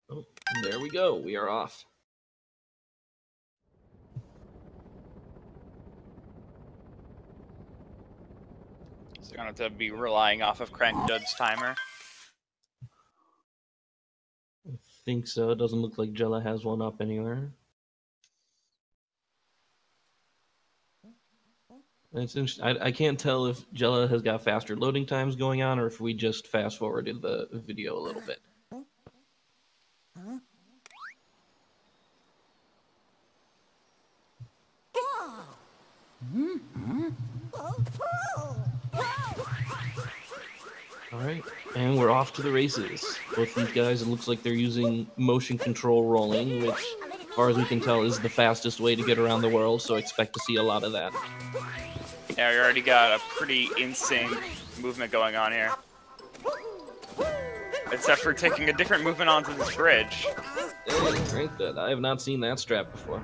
Oh, there we go. We are off. So you're going to have to be relying off of Krandkdud's timer. I think so. It doesn't look like Jelluh has one up anywhere. It's interesting. I can't tell if Jelluh has got faster loading times going on or if we just fast forwarded the video a little bit. Alright, and we're off to the races. Both these guys, it looks like they're using motion control rolling, which, as far as we can tell, is the fastest way to get around the world, so expect to see a lot of that. Yeah, we already got a pretty in-sync movement going on here. Except for taking a different movement onto this bridge. Hey, Krandkdud. I have not seen that strap before.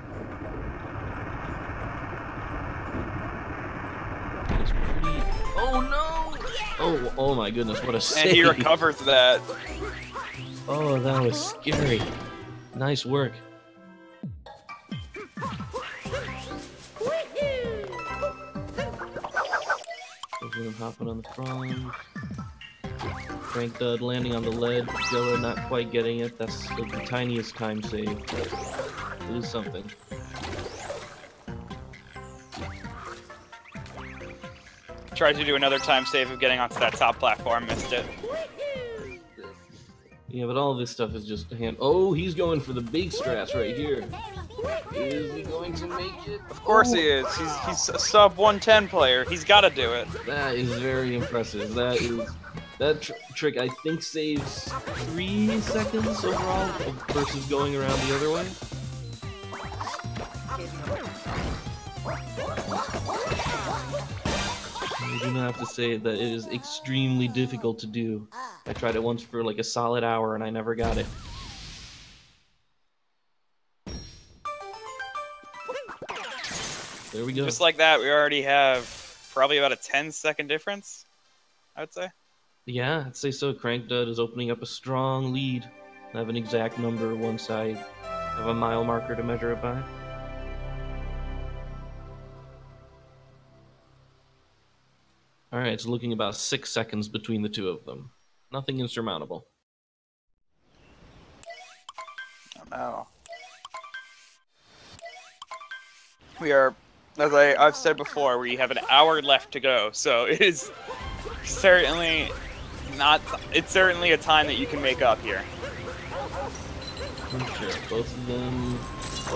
It's pretty... Oh, no! Oh my goodness, what a save. And he recovers that. Oh, that was scary. Nice work. Hopping on the front. Krandkdud landing on the ledge. Jelluh not quite getting it. That's the tiniest time save, but it is something. Tried to do another time save of getting onto that top platform, missed it. Yeah, but all this stuff is just a hand. Oh, he's going for the big strats right here. Is he going to make it? Of course he is. He's a sub 110 player. He's got to do it. That is very impressive. That trick I think saves 3 seconds overall versus going around the other way. I do not have to say that it is extremely difficult to do. I tried it once for like a solid hour and I never got it. There we go. Just like that, we already have probably about a 10-second difference, I would say. Yeah, I'd say so. Krandkdud is opening up a strong lead. I have an exact number once I have a mile marker to measure it by. Alright, it's looking about 6 seconds between the two of them. Nothing insurmountable. Oh no. We are, as I've said before, we have an hour left to go, so it is certainly not, it's certainly a time that you can make up here. Sure, both of them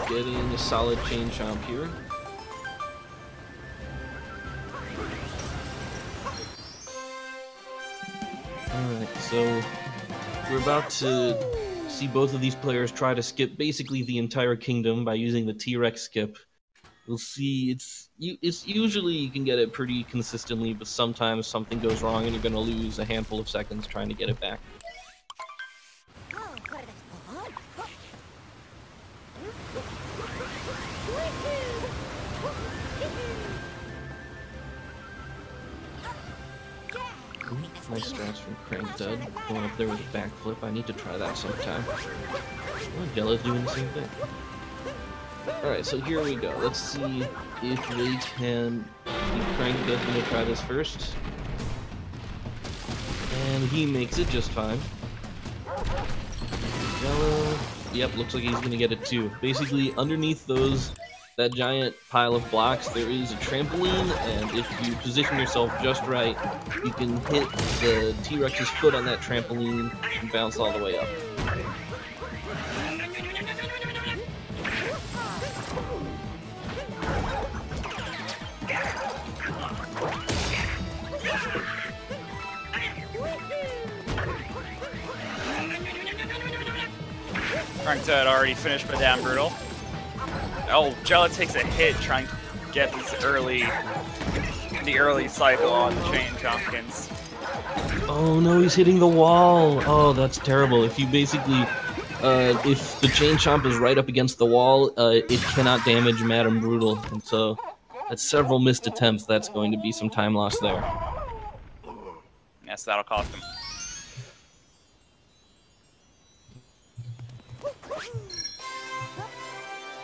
getting a solid chain chomp here. Alright, so we're about to see both of these players try to skip basically the entire kingdom by using the T-Rex skip. We'll see, it's usually you can get it pretty consistently, but sometimes something goes wrong and you're going to lose a handful of seconds trying to get it back. Nice strats from Krandkdud. Going up there with a backflip. I need to try that sometime. Oh, Jelluh's doing the same thing. Alright, so here we go. Let's see if they can... Krandkdud's going to try this first. And he makes it just fine. Jelluh... Yep, looks like he's going to get it too. Basically, underneath that giant pile of blocks, there is a trampoline, and if you position yourself just right, you can hit the T-Rex's foot on that trampoline and bounce all the way up. Krandkdud already finished Madame Brutal. Oh, Jelluh takes a hit trying to get the early cycle on the chain chompkins. Oh no, he's hitting the wall! Oh, that's terrible. If you basically, if the chain chomp is right up against the wall, it cannot damage Madame Brutal. And so, that's several missed attempts. That's going to be some time lost there. Yes, that'll cost him.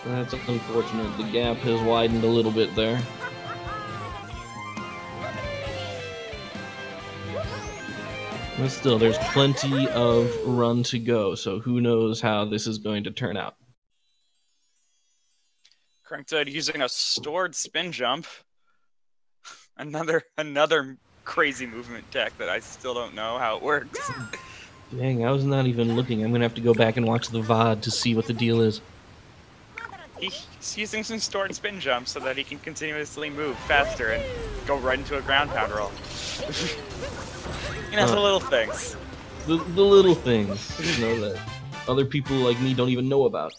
That's unfortunate. The gap has widened a little bit there. But still, there's plenty of run to go, so who knows how this is going to turn out. Krandkdud using a stored spin jump. Another crazy movement tech that I still don't know how it works. Dang, I was not even looking. I'm gonna have to go back and watch the VOD to see what the deal is. He's using some stored spin jumps so that he can continuously move faster and go right into a ground pound roll. You know, the little things. The little things, you know, that other people like me don't even know about.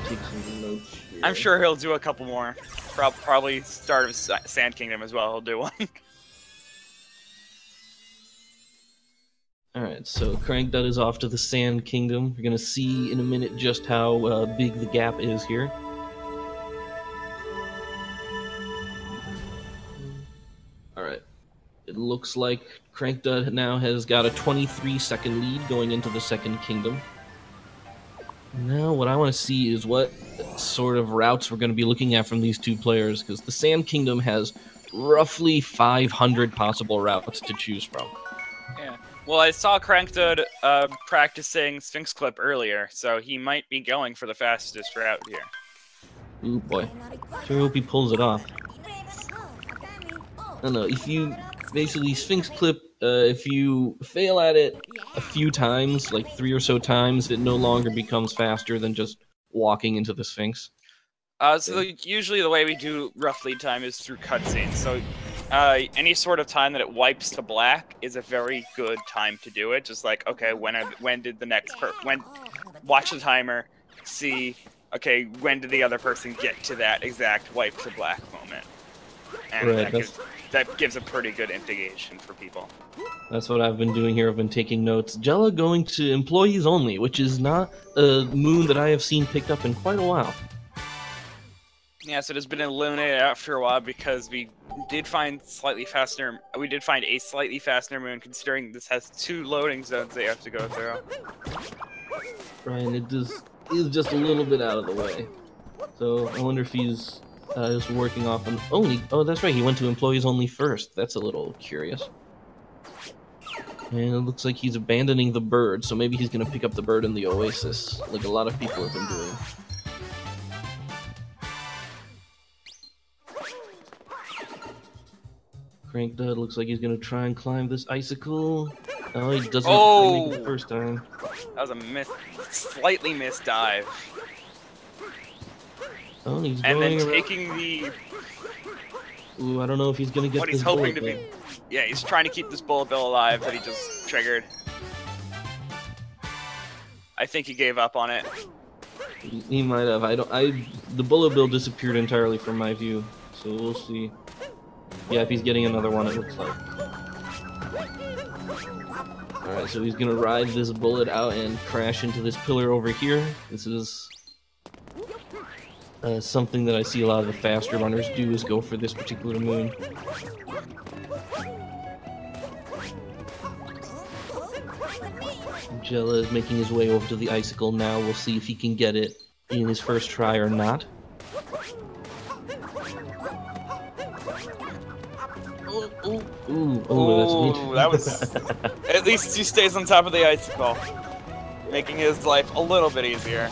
Take some notes here. I'm sure he'll do a couple more. Probably start of Sand Kingdom as well. He'll do one. All right, so Krandkdud is off to the Sand Kingdom. We're gonna see in a minute just how big the gap is here. All right, it looks like Krandkdud now has got a 23-second lead going into the Second Kingdom. Now, what I want to see is what sort of routes we're going to be looking at from these two players, because the Sand Kingdom has roughly 500 possible routes to choose from. Yeah. Well, I saw Krandkdud practicing Sphinx Clip earlier, so he might be going for the fastest route here. Ooh, boy. Sure hope he pulls it off. I don't know, if you... Basically, Sphinx Clip, if you fail at it a few times, like 3 or so times, it no longer becomes faster than just walking into the Sphinx. So usually the way we do rough lead time is through cutscenes. So any sort of time that it wipes to black is a very good time to do it. Just like, okay, when did the next watch the timer, see, okay, when did the other person get to that exact wipe to black moment? And right, that gives a pretty good indication for people. That's what I've been doing here. I've been taking notes. Jelluh going to employees only, which is not a moon that I have seen picked up in quite a while. Yes, it has been eliminated after a while because we did find a slightly faster moon, considering this has 2 loading zones they have to go through. Right, and it is just a little bit out of the way. So I wonder if he's just working off on... Oh, that's right, he went to employees only first. That's a little curious. And it looks like he's abandoning the bird, so maybe he's going to pick up the bird in the Oasis, like a lot of people have been doing. Krandkdud looks like he's going to try and climb this icicle. Oh, he doesn't make it the first time. That was a slightly missed dive. Oh, he's and going then around. Taking the... Ooh, I don't know if he's going to get what this he's hoping to bullet be... bill. Yeah, he's trying to keep this bullet bill alive that he just triggered. I think he gave up on it. He might have. The bullet bill disappeared entirely from my view, so we'll see. Yeah, if he's getting another one, it looks like. Alright, so he's gonna ride this bullet out and crash into this pillar over here. This is something that I see a lot of the faster runners do, is go for this particular moon. Jelluh is making his way over to the icicle now. We'll see if he can get it in his first try or not. Ooh, that was... At least he stays on top of the icicle, making his life a little bit easier.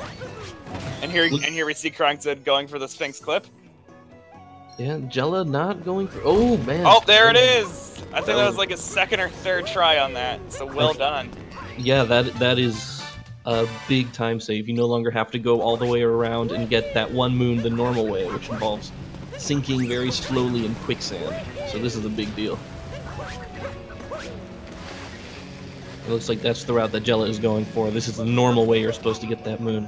And here we see Krandkdud going for the Sphinx Clip. Yeah, Jelluh not going for... Oh, man. Oh, there it is! I think that was like a second or third try on that, so well done. Yeah, that is a big time save. You no longer have to go all the way around and get that one moon the normal way, which involves sinking very slowly in quicksand. So this is a big deal. It looks like that's the route that Jelluh is going for. This is the normal way you're supposed to get that moon.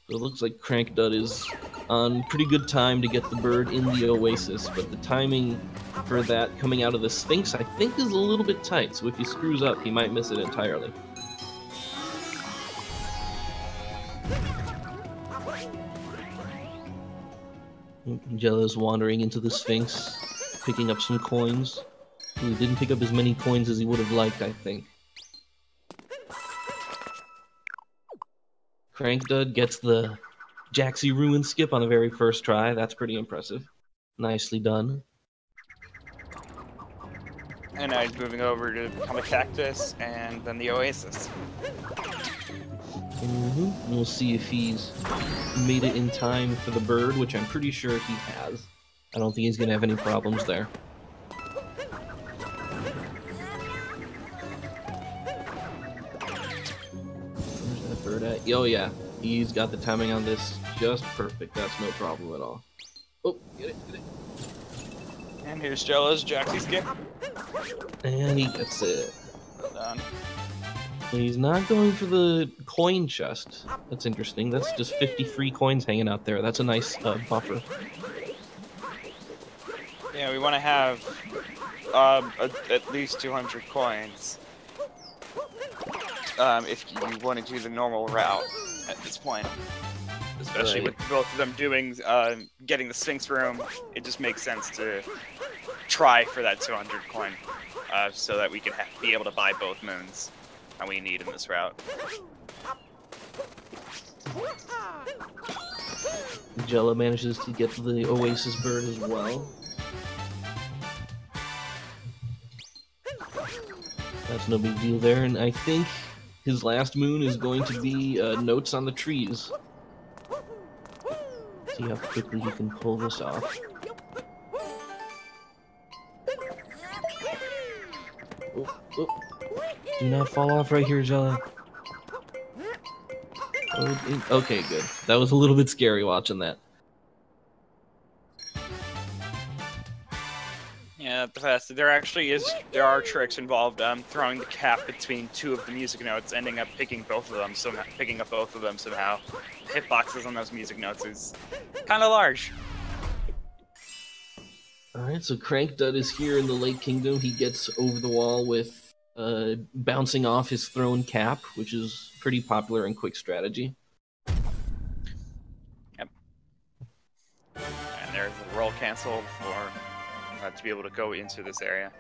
So it looks like Krandkdud is on pretty good time to get the bird in the Oasis, but the timing for that coming out of the Sphinx I think is a little bit tight, so if he screws up, he might miss it entirely. Jelluh is wandering into the Sphinx, picking up some coins. He didn't pick up as many coins as he would have liked, I think. Krandkdud gets the Jaxie Ruin skip on the very first try. That's pretty impressive. Nicely done. And now he's moving over to become a cactus and then the oasis. We'll see if he's made it in time for the bird, which I'm pretty sure he has. I don't think he's going to have any problems there. Where's that bird at? Oh yeah, he's got the timing on this just perfect. That's no problem at all. Oh, get it, get it. And here's Jelluh's Jaxie skip. And he gets it. Well done. He's not going for the coin chest. That's interesting. That's just 50 free coins hanging out there. That's a nice buffer. Yeah, we want to have at least 200 coins if you want to do the normal route at this point. Especially Right. with both of them doing getting the Sphinx room, it just makes sense to try for that 200 coin so that we can be able to buy both moons that we need in this route. Jelluh manages to get the Oasis bird as well. That's no big deal there, and I think his last moon is going to be notes on the trees. See how quickly he can pull this off. Oh, oh. Do not fall off right here, Jelluh. Oh, okay, good. That was a little bit scary watching that. Yeah, there are tricks involved. Throwing the cap between two of the music notes, ending up picking up both of them somehow. Hitboxes on those music notes is kind of large. Alright, so Krandkdud is here in the Lake Kingdom. He gets over the wall with bouncing off his thrown cap, which is pretty popular in quick strategy. Yep. And there's a roll cancel for to be able to go into this area.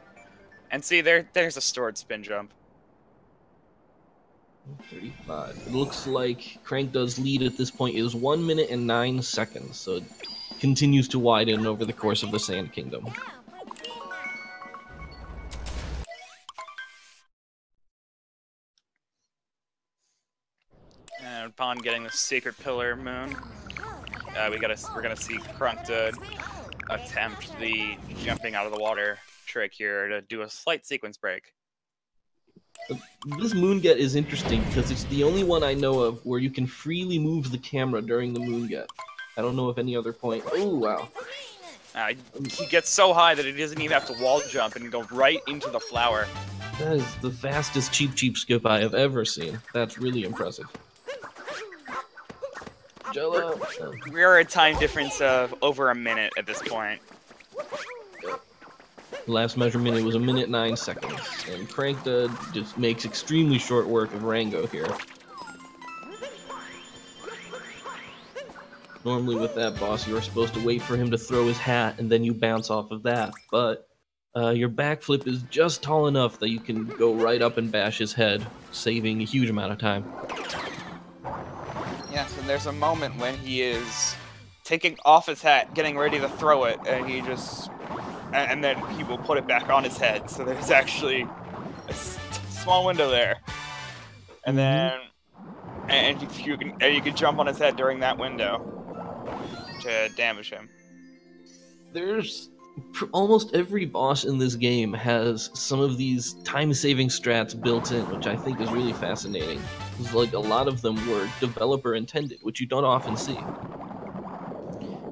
And see, there's a stored spin jump. 35. It looks like Krandkdud's lead at this point is 1 minute and 9 seconds, so it continues to widen over the course of the Sand Kingdom. And upon getting the Sacred Pillar Moon, we're gonna see Krandkdud attempt the jumping out of the water trick here to do a slight sequence break. This moon get is interesting because it's the only one I know of where you can freely move the camera during the moon get. I don't know of any other point. Oh, wow. He gets so high that he doesn't even have to wall jump and go right into the flower. That is the fastest cheap skip I have ever seen. That's really impressive. Jelluh. We're at a time difference of over a minute at this point. Last measurement, it was 1 minute 9 seconds, and Krandkdud just makes extremely short work of Rango here. Normally with that boss, you're supposed to wait for him to throw his hat, and then you bounce off of that, but your backflip is just tall enough that you can go right up and bash his head, saving a huge amount of time. Yes, and there's a moment when he is taking off his hat, getting ready to throw it, and he just... And then he will put it back on his head, so there's actually a small window there. And then... And you can jump on his head during that window to damage him. There's... Almost every boss in this game has some of these time-saving strats built in, which I think is really fascinating. It's like a lot of them were developer-intended, which you don't often see.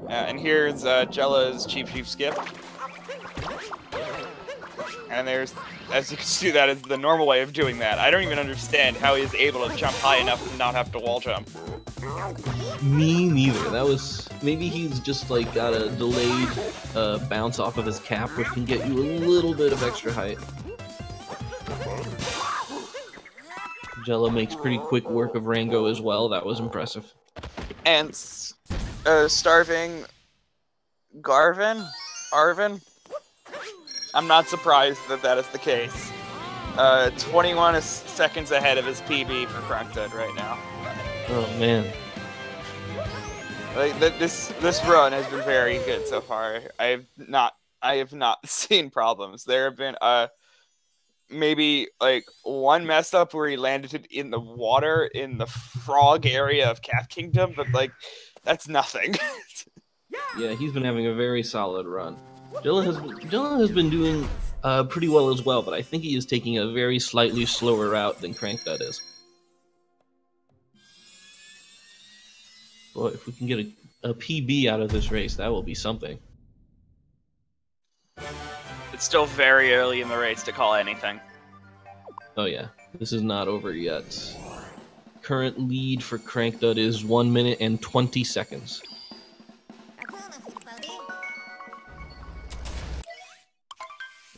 And here's Jelluh's cheap skip. And there's, as you can see, that is the normal way of doing that. I don't even understand how he is able to jump high enough to not have to wall jump. Me neither. That was... Maybe he's just like got a delayed bounce off of his cap, which can get you a little bit of extra height. Jelluh makes pretty quick work of Rango as well. That was impressive. And starving Arvin I'm not surprised that that is the case. 21 seconds ahead of his PB for Krandkdud right now. Oh man. Like this run has been very good so far. I have not seen problems. There have been maybe like one mess up where he landed in the water in the frog area of Kingdom, but like that's nothing. Yeah, he's been having a very solid run. Jelluh has been doing pretty well as well, but I think he is taking a very slightly slower route than Krandkdud is. Boy, if we can get a PB out of this race, that will be something. It's still very early in the race to call anything. Oh yeah, this is not over yet. Current lead for Krandkdud is 1 minute and 20 seconds.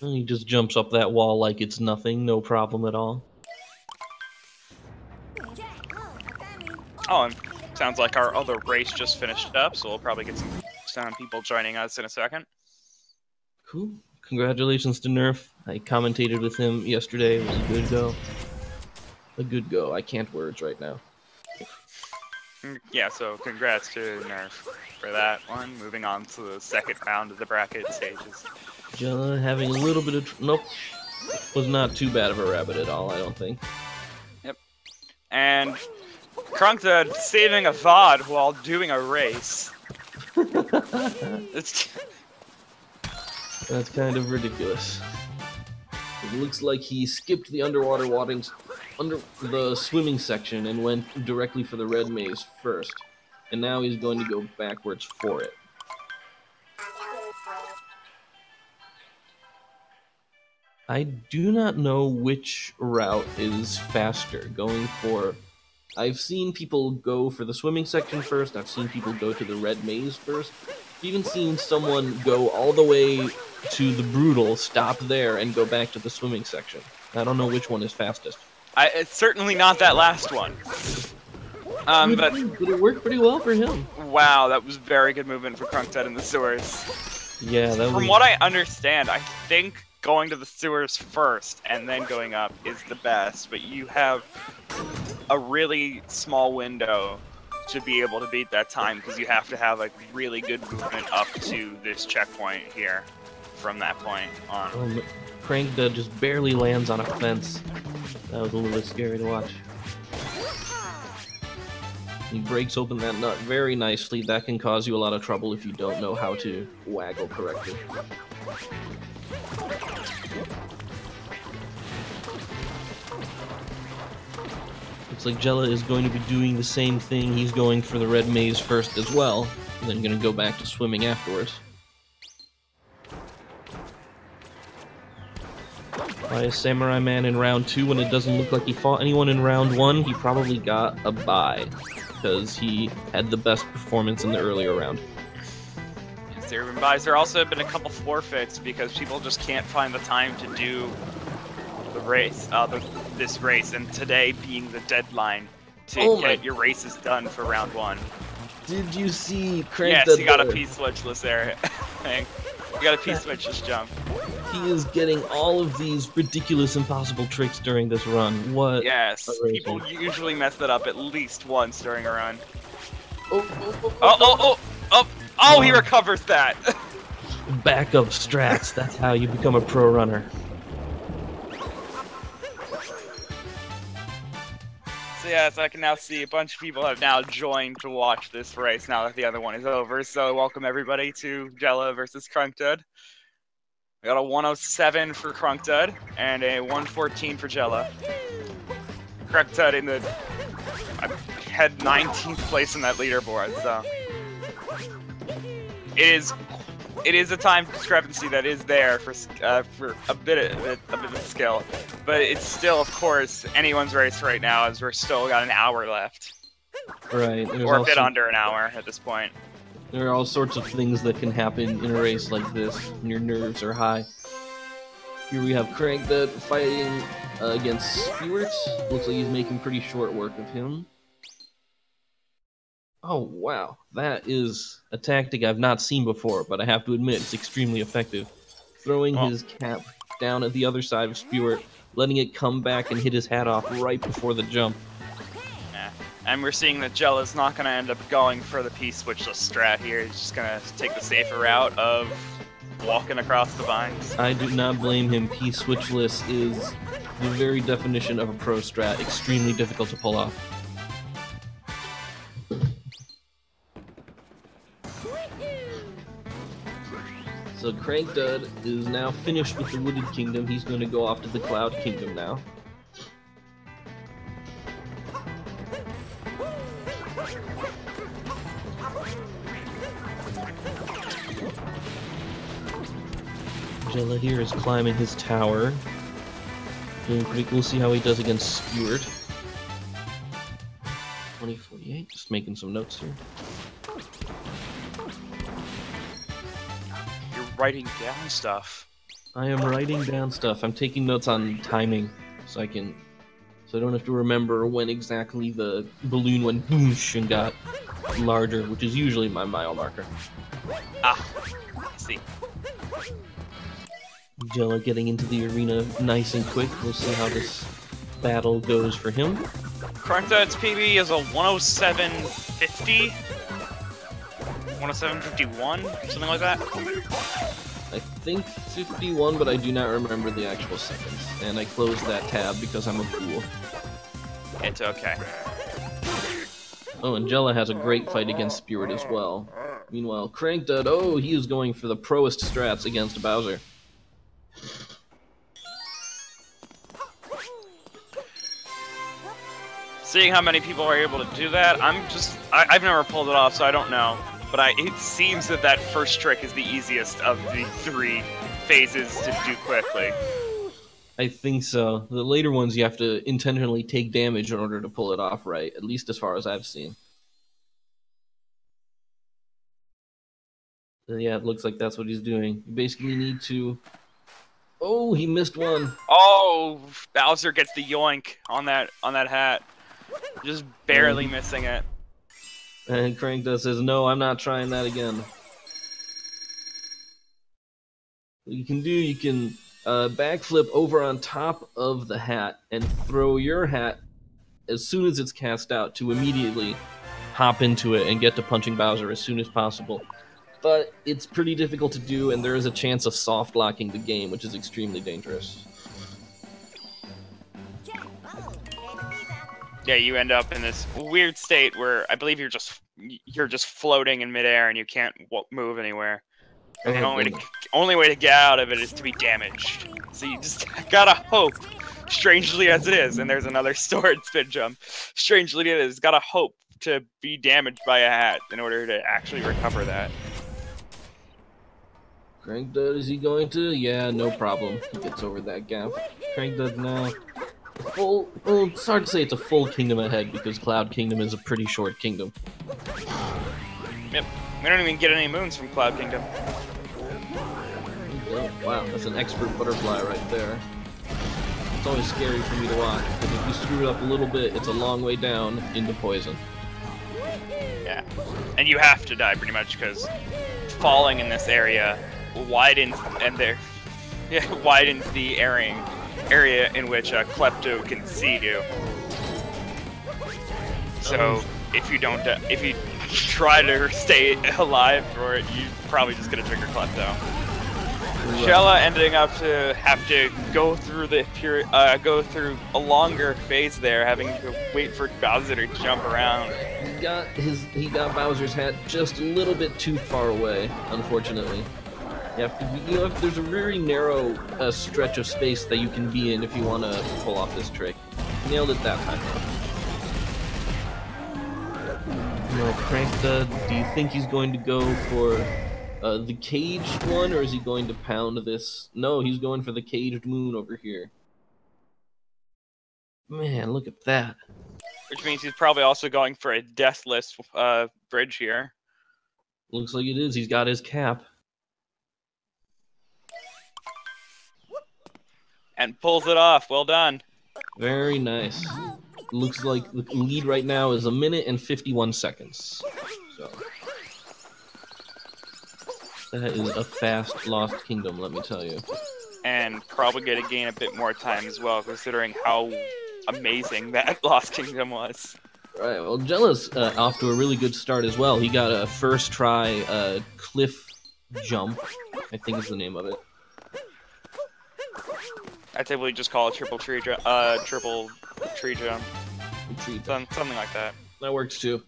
And he just jumps up that wall like it's nothing, no problem at all. Oh, and sounds like our other race just finished up, so we'll probably get some people joining us in a second. Cool. Congratulations to Nerf. I commentated with him yesterday. It was a good go. A good go. I can't words right now. Yeah, so congrats to Nerf for that one. Moving on to the second round of the bracket stages. Jelluh having a little bit of... Nope. Was not too bad of a rabbit at all, I don't think. Yep. And Krandkdud saving a VOD while doing a race. That's kind of ridiculous. It looks like he skipped the underwater waters, under the swimming section, and went directly for the red maze first. And now he's going to go backwards for it. I do not know which route is faster, going for... I've seen people go for the swimming section first, I've seen people go to the red maze first. I've even seen someone go all the way to the brutal, stop there, and go back to the swimming section. I don't know which one is fastest. It's certainly not that last one. But it worked pretty well for him. Wow, that was very good movement for Krandkdud in the sewers. Yeah, that was... From what I understand, I think going to the sewers first and then going up is the best, but you have a really small window to be able to beat that time because you have to have like really good movement up to this checkpoint here from that point on. Krandkdud just barely lands on a fence. That was a little bit scary to watch. He breaks open that nut very nicely. That can cause you a lot of trouble if you don't know how to waggle correctly. Looks like Jelluh is going to be doing the same thing. He's going for the red maze first as well, and then going to go back to swimming afterwards. By a Samurai Man in round 2 when it doesn't look like he fought anyone in round 1, he probably got a bye, because he had the best performance in the earlier round. Yes, there have been buys. There also have been a couple forfeits because people just can't find the time to do the race, this race, and today being the deadline to get your races done for round 1. Did you see Krandkdud? Yes, he got a P-switchless there. You got a P-switchless jump. He is getting all of these ridiculous, impossible tricks during this run. What? Yes, people usually mess that up at least once during a run. He recovers that. Backup strats. That's how you become a pro runner. So yes, I can now see a bunch of people have now joined to watch this race now that the other one is over. So welcome everybody to Jelluh versus Krandkdud. We got a 107 for Krandkdud and a 114 for Jelluh. Krandkdud in the had 19th place in that leaderboard, so it is a time discrepancy that is there for a bit of skill, but it's still, of course, anyone's race right now as we're still got an hour left, right? Or a bit under an hour at this point. There are all sorts of things that can happen in a race like this when your nerves are high. Here we have Krandkdud fighting against Spewart. Looks like he's making pretty short work of him. Oh, wow. That is a tactic I've not seen before, but I have to admit it's extremely effective. throwing his cap down at the other side of Spewart, letting it come back and hit his hat off right before the jump. Yeah. And we're seeing that Jelluh's not going to end up going for the P-switchless strat here. He's just going to take the safer route of walking across the vines. I do not blame him. P-switchless is the very definition of a pro strat. Extremely difficult to pull off. So Krandkdud is now finished with the Wooded Kingdom. He's going to go off to the Cloud Kingdom now. Jelluh here is climbing his tower. Doing pretty cool. We'll see how he does against Spewart. 2048, just making some notes here. You're writing down stuff. I am writing down stuff. I'm taking notes on timing, so I don't have to remember when exactly the balloon went boosh and got larger, which is usually my mile marker. Ah, I see. Jelluh getting into the arena nice and quick. We'll see how this battle goes for him. Krandkdud's PB is a 107.50? 107.51? Something like that? I think 51, but I do not remember the actual seconds. And I closed that tab because I'm a fool. It's okay. Oh, and Jelluh has a great fight against Spewart as well. Meanwhile, Krandkdud, oh, he is going for the proest strats against Bowser. Seeing how many people are able to do that, I've never pulled it off, so I don't know. But it seems that that first trick is the easiest of the 3 phases to do quickly. I think so. The later ones you have to intentionally take damage in order to pull it off right, at least as far as I've seen. So yeah, it looks like that's what he's doing. You basically need to... Oh, he missed one. Oh, Bowser gets the yoink on that hat. Just barely missing it. And Krandkdud says, no, I'm not trying that again. What you can backflip over on top of the hat and throw your hat as soon as it's cast out to immediately hop into it and get to punching Bowser as soon as possible. But it's pretty difficult to do, and there is a chance of soft locking the game, which is extremely dangerous. Yeah, you end up in this weird state where I believe you're just floating in midair and you can't move anywhere. And the only way to get out of it is to be damaged. So you just gotta hope, strangely as it is, and there's another sword spin jump. Strangely it is, gotta hope to be damaged by a hat in order to actually recover that. Krandkdud, is he going to? Yeah, no problem. He gets over that gap. Krandkdud now. Well, it's hard to say it's a full kingdom ahead because Cloud Kingdom is a pretty short kingdom. Yep. We don't even get any moons from Cloud Kingdom. Oh, wow, that's an expert butterfly right there. It's always scary for me to watch, because if you screw it up a little bit, it's a long way down into poison. Yeah. And you have to die pretty much because falling in this area widens widens the area in which a Klepto can see you. So if you try to stay alive for it, you're probably just gonna trigger Klepto. Right. Jelluh ending up to have to go through a longer phase there, having to wait for Bowser to jump around. He got Bowser's hat just a little bit too far away, unfortunately. You have to, there's a very narrow stretch of space that you can be in if you want to pull off this trick. Nailed it that time. No, Krandkdud, do you think he's going to go for the caged one, or is he going to pound this? No, he's going for the caged moon over here. Man, look at that. Which means he's probably also going for a deathless bridge here. Looks like it is. He's got his cap. And pulls it off. Well done. Very nice. Looks like the lead right now is 1 minute and 51 seconds. So. That is a fast Lost Kingdom, let me tell you. And probably going to gain a bit more time as well, considering how amazing that Lost Kingdom was. Right, well, Jelluh's off to a really good start as well. He got a first try cliff jump, I think is the name of it. I typically just call it triple tree jump. Something like that. That works too.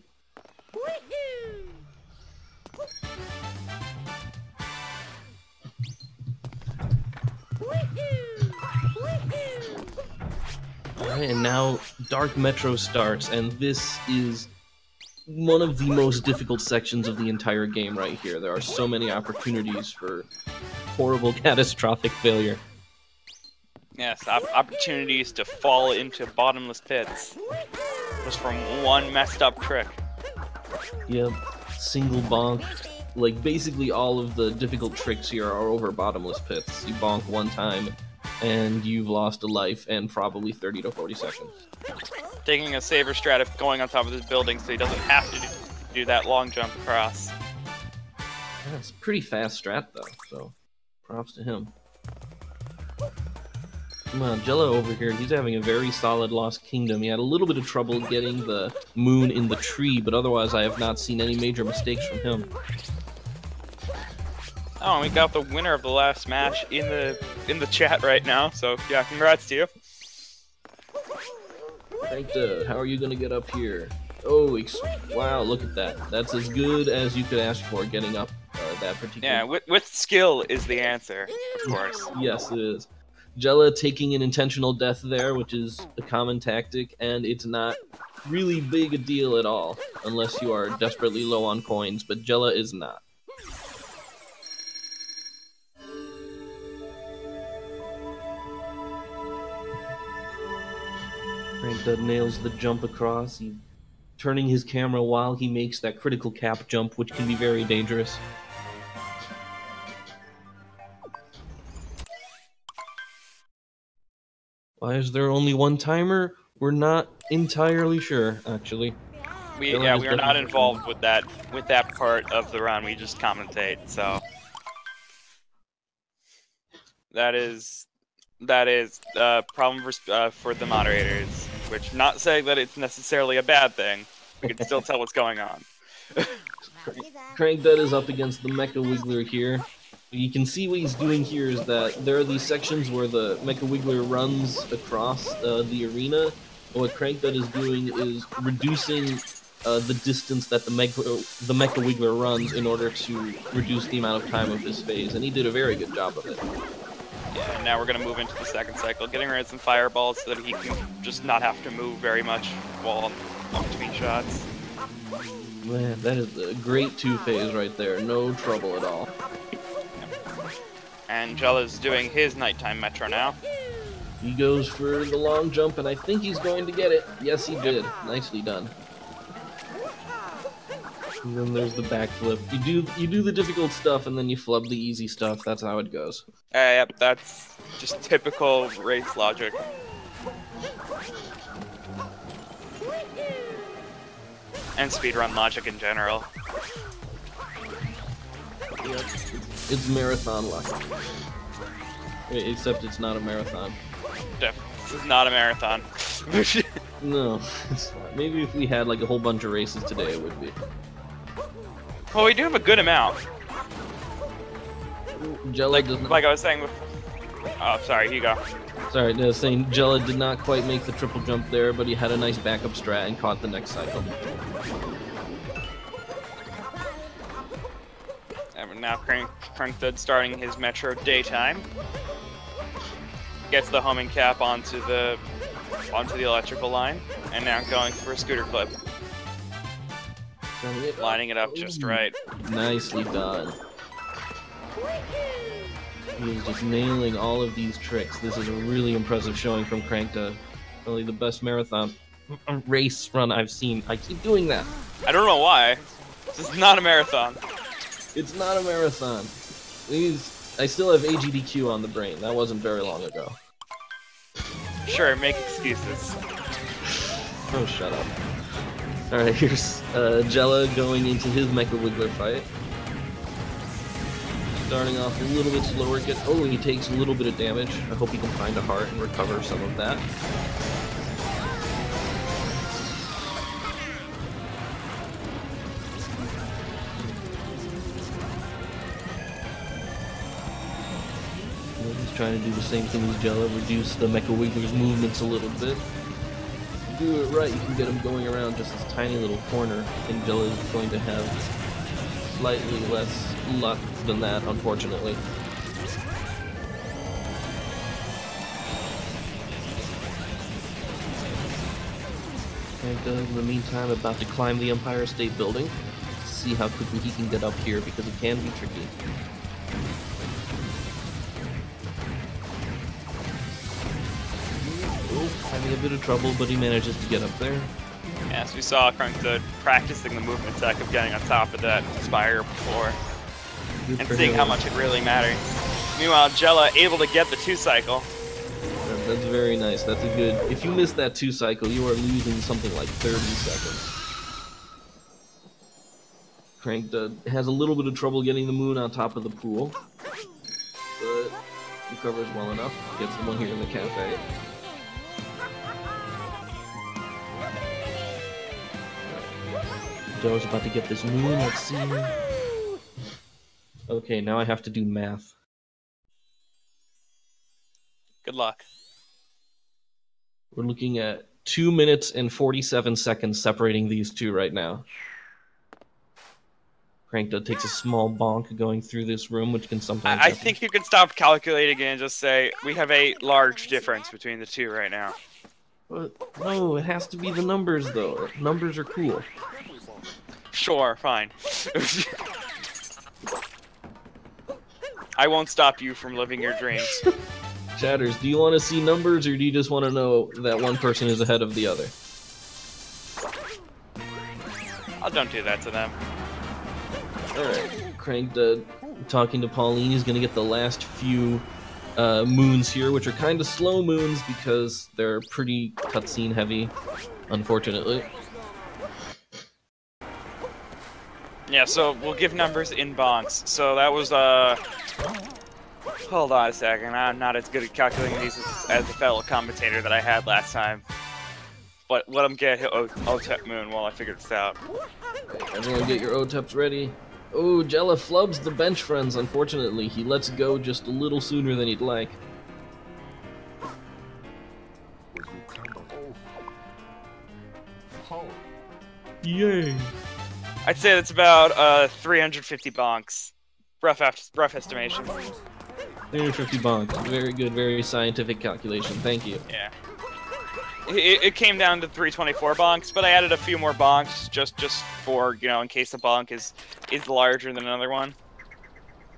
Alright, and now Dark Metro starts, and this is one of the most difficult sections of the entire game right here. There are so many opportunities for horrible, catastrophic failure. Yes, opportunities to fall into bottomless pits. Just from one messed up trick. Yep, single bonk. Like, basically all of the difficult tricks here are over bottomless pits. You bonk one time, and you've lost a life and probably 30 to 40 seconds. Taking a saver strat of going on top of this building so he doesn't have to do that long jump across. Yeah, it's a pretty fast strat though, so props to him. Come on, Jelluh over here, he's having a very solid Lost Kingdom. He had a little bit of trouble getting the moon in the tree, but otherwise I have not seen any major mistakes from him. Oh, we got the winner of the last match in the chat right now, so yeah, congrats to you. Krandkdud, how are you gonna get up here? Oh, wow, look at that. That's as good as you could ask for, getting up that particular... Yeah, with skill is the answer, of course. Yes, it is. Jelluh taking an intentional death there, which is a common tactic, and it's not really big a deal at all, unless you are desperately low on coins, but Jelluh is not. Krandkdud nails the jump across, turning his camera while he makes that critical cap jump, which can be very dangerous. Why is there only one timer? We're not entirely sure, actually. We are not involved with that part of the run. We just commentate. So that is a problem for the moderators. Which, not saying that it's necessarily a bad thing. We can still tell what's going on. Krandkdud is up against the Mecha Wiggler here. You can see what he's doing here is that there are these sections where the Mecha Wiggler runs across the arena. And what Krandkdud is doing is reducing the distance that the Mecha Wiggler runs in order to reduce the amount of time of his phase, and he did a very good job of it. Yeah, and now we're going to move into the second cycle, getting rid of some fireballs so that he can just not have to move very much while in between shots. Man, that is a great two-phase right there. No trouble at all. And Jelluh's doing his nighttime metro now. He goes for the long jump, and I think he's going to get it. Yes, he did. Nicely done. And then there's the backflip. You do the difficult stuff, and then you flub the easy stuff. That's how it goes. Yep, that's just typical race logic. And speedrun logic in general. Yep. It's marathon luck. Except it's not a marathon. This is not a marathon. No, it's not. Maybe if we had like a whole bunch of races today, it would be. Well, we do have a good amount. Jelluh like I was saying before. Oh, sorry, here you go. Sorry, I was saying Jelluh did not quite make the triple jump there, but he had a nice backup strat and caught the next cycle. And now Krandkdud starting his metro daytime. Gets the homing cap onto the electrical line, and now going for a scooter clip. Lining it up just right. Nicely done. He is just nailing all of these tricks. This is a really impressive showing from Krandkdud. Probably the best marathon race run I've seen. I keep doing that. I don't know why. This is not a marathon. It's not a marathon. I still have AGDQ on the brain. That wasn't very long ago. Sure, make excuses. Oh, shut up. Alright, here's Jelluh going into his Mecha Wiggler fight. Starting off a little bit slower. Oh, he takes a little bit of damage. I hope he can find a heart and recover some of that. He's trying to do the same thing as Jelluh, reduce the Mecha Wiggler's movements a little bit. If you do it right, you can get him going around just this tiny little corner. I think Jelluh is going to have slightly less luck than that, unfortunately. Krandkdud, in the meantime, about to climb the Empire State Building. See how quickly he can get up here, because it can be tricky. Having a bit of trouble, but he manages to get up there. Yes, we saw Krandkdud practicing the movement tech of getting on top of that spire before, and seeing how much it really matters. Meanwhile, Jelluh able to get the 2-cycle. That's very nice. That's a good... If you miss that 2-cycle, you are losing something like 30 seconds. Krandkdud has a little bit of trouble getting the moon on top of the pool, but recovers well enough. Gets the one here in the cafe. Jelluh's about to get this moon. Let's see. Okay, now I have to do math. Good luck. We're looking at 2 minutes and 47 seconds separating these two right now. Krandkdud takes a small bonk going through this room, which can sometimes I happen. think you can stop calculating and just say, we have a large difference between the two right now. But no, it has to be the numbers, though. Numbers are cool. Sure, fine. I won't stop you from living your dreams. Chatters, do you want to see numbers, or do you just want to know that one person is ahead of the other? Don't do that to them. Alright, Krandkdud talking to Pauline. He's going to get the last few moons here, which are kind of slow moons because they're pretty cutscene heavy, unfortunately. Yeah, so we'll give numbers in bonks. So that was, hold on a second, I'm not as good at calculating these as the fellow commentator that I had last time. But let him get OTEP moon while I figure this out. Everyone get your OTEPs ready. Oh, Jelluh flubs the bench friends, unfortunately. He lets go just a little sooner than he'd like. Yay! I'd say that's about 350 bonks. Rough estimation. 350 bonks. Very good, very scientific calculation. Thank you. Yeah. It came down to 324 bonks, but I added a few more bonks just for, you know, in case the bonk is larger than another one.